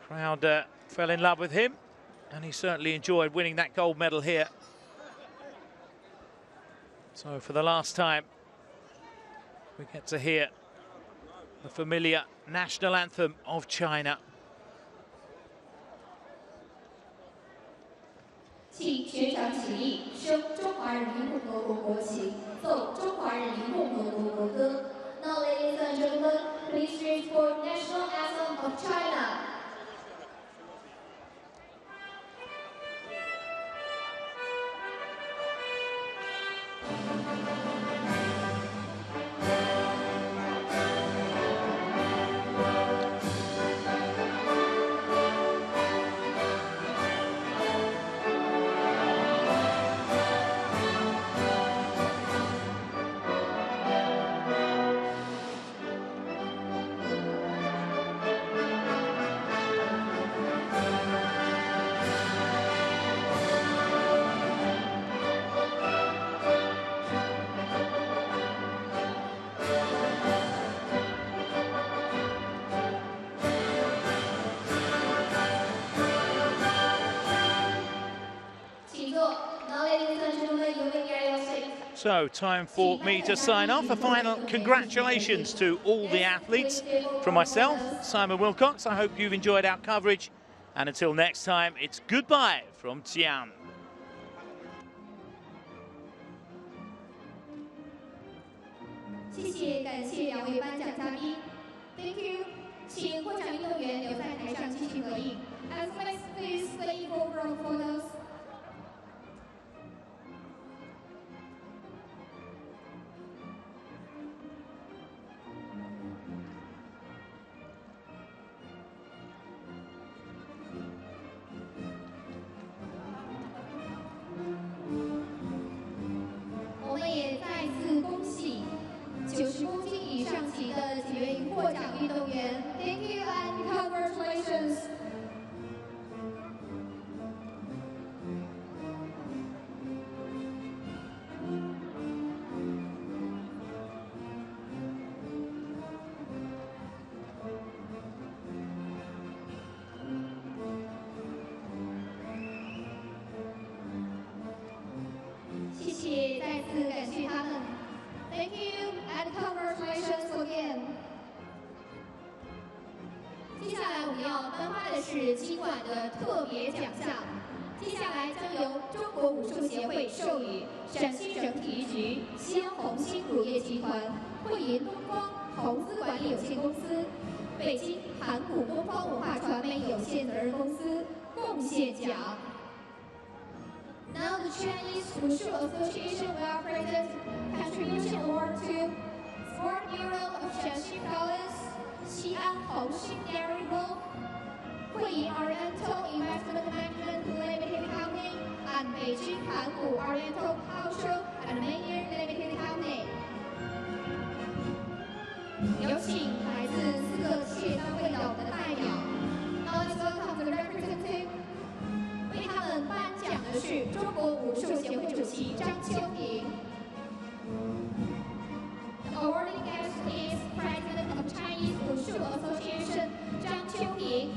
Crowd fell in love with him, and he certainly enjoyed winning that gold medal here. So for the last time, we get to hear the familiar national anthem of China. 请学长起立，升中华人民共和国国旗，奏中华人民共和国国歌。Now, ladies and gentlemen, please raise for national anthem of China. So, time for me to sign off. A final congratulations to all the athletes. From myself, Simon Wilcox, I hope you've enjoyed our coverage. And until next time, it's goodbye from Xi'an. 谢谢，感谢两位颁奖嘉宾。Thank you， 请获奖运动员留在台上继续合影。As please stay for photos. Thank you and congratulations again. 接下来我们要颁发的是今晚的特别奖项。接下来将由中国武术协会授予陕西省体育局西安红星乳业集团、汇银东光投资管理有限公司、北京盘古东方文化传媒有限责任公司贡献奖。Now the Chinese Wushu Association will present contribution award to Sport Bureau of Shanxi Province, Xi'an Hongxin Dairy Group, 汇银 Oriental Investment Management Limited Company, and 北京盘古 Oriental Cultural and Media Limited Company。有请来自4个企业单位的我们的代表。Now let's welcome the representative。为他们颁奖的是中国武术协会主席张秋平。The awarding guest is President of Chinese Wushu Association 张秋平。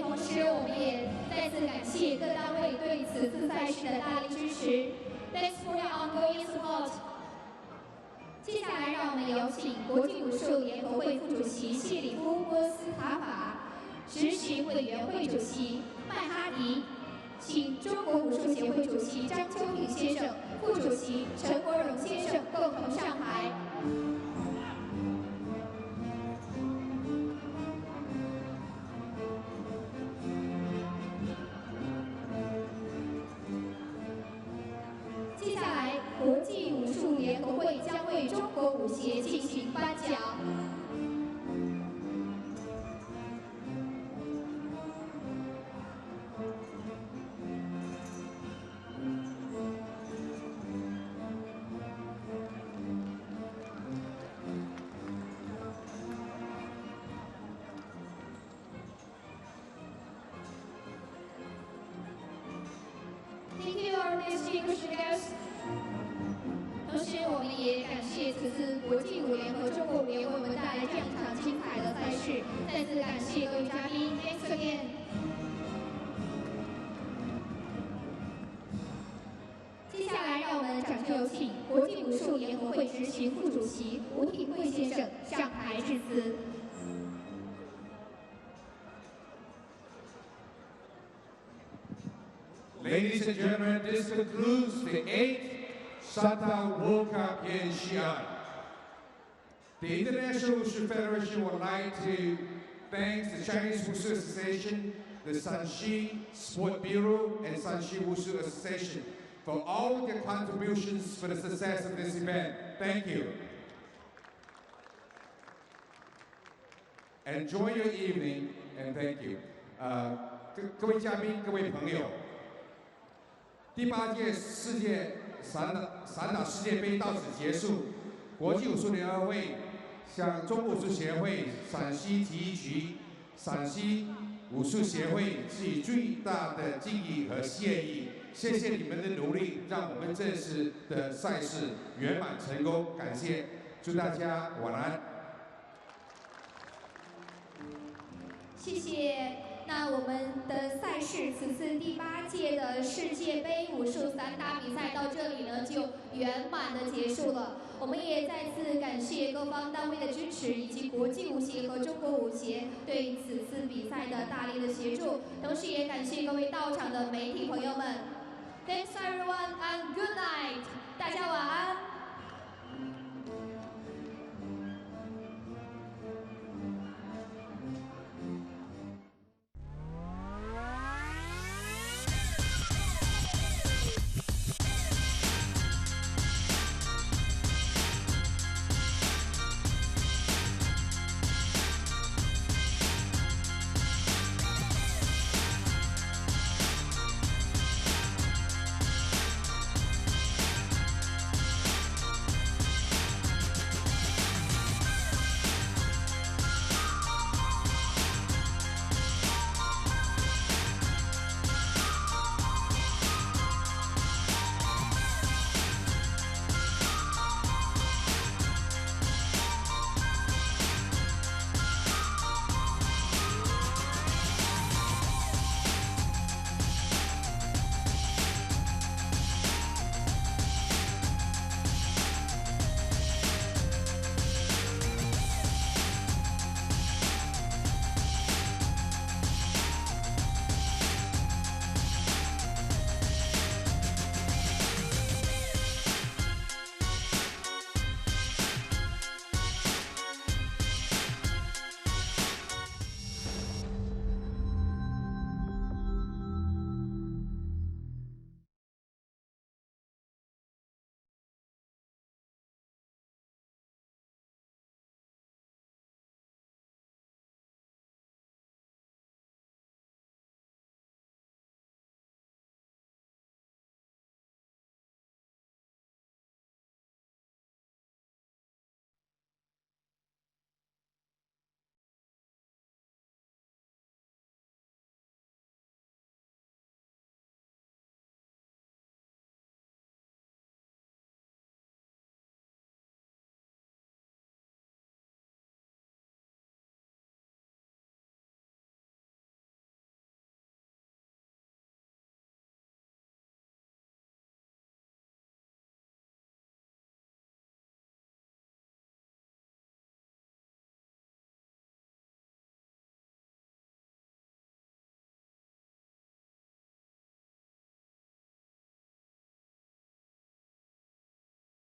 同时，我们也再次感谢各单位对此次赛事的大力支持。Thanks for your ongoing support。接下来，让我们有请国际武术联合会副主席谢里夫·波斯塔法、执行委员会主席麦哈迪，请中国武术协会主席张秋平先生、副主席陈国荣先生共同上台。接下来，国际武术联合会将为中国武协进行颁奖。Thank you, our distinguished guests. 同时，我们也感谢此次国际武联和中国武联为我们带来这样一场精彩的赛事。再次感谢各位嘉宾 ，Thanks again。接下来，让我们掌声有请国际武术联合会执行副主席吴廷贵先生上台致辞。Ladies and gentlemen, this concludes the 8th Sanda World Cup here in Xi'an. The International Wushu Federation would like to thank the Chinese Wushu Association, the Shanxi Sport Bureau, and Shanxi Wushu Association for all their contributions for the success of this event. Thank you. Enjoy your evening and thank you. 各位嘉宾、各位朋友。第8届世界散打世界杯到此结束。国际武术联合会向中国武术协会、陕西体育局、陕西武术协会致以最大的敬意和谢意。谢谢你们的努力，让我们这次的赛事圆满成功。感谢，祝大家晚安。谢谢。那我们的赛事此次第8届的世界杯武术散打比赛到这里呢就圆满的结束了。我们也再次感谢各方单位的支持，以及国际武协和中国武协对此次比赛的大力的协助，同时也感谢各位到场的媒体朋友们。Thanks everyone and good night， 大家晚安。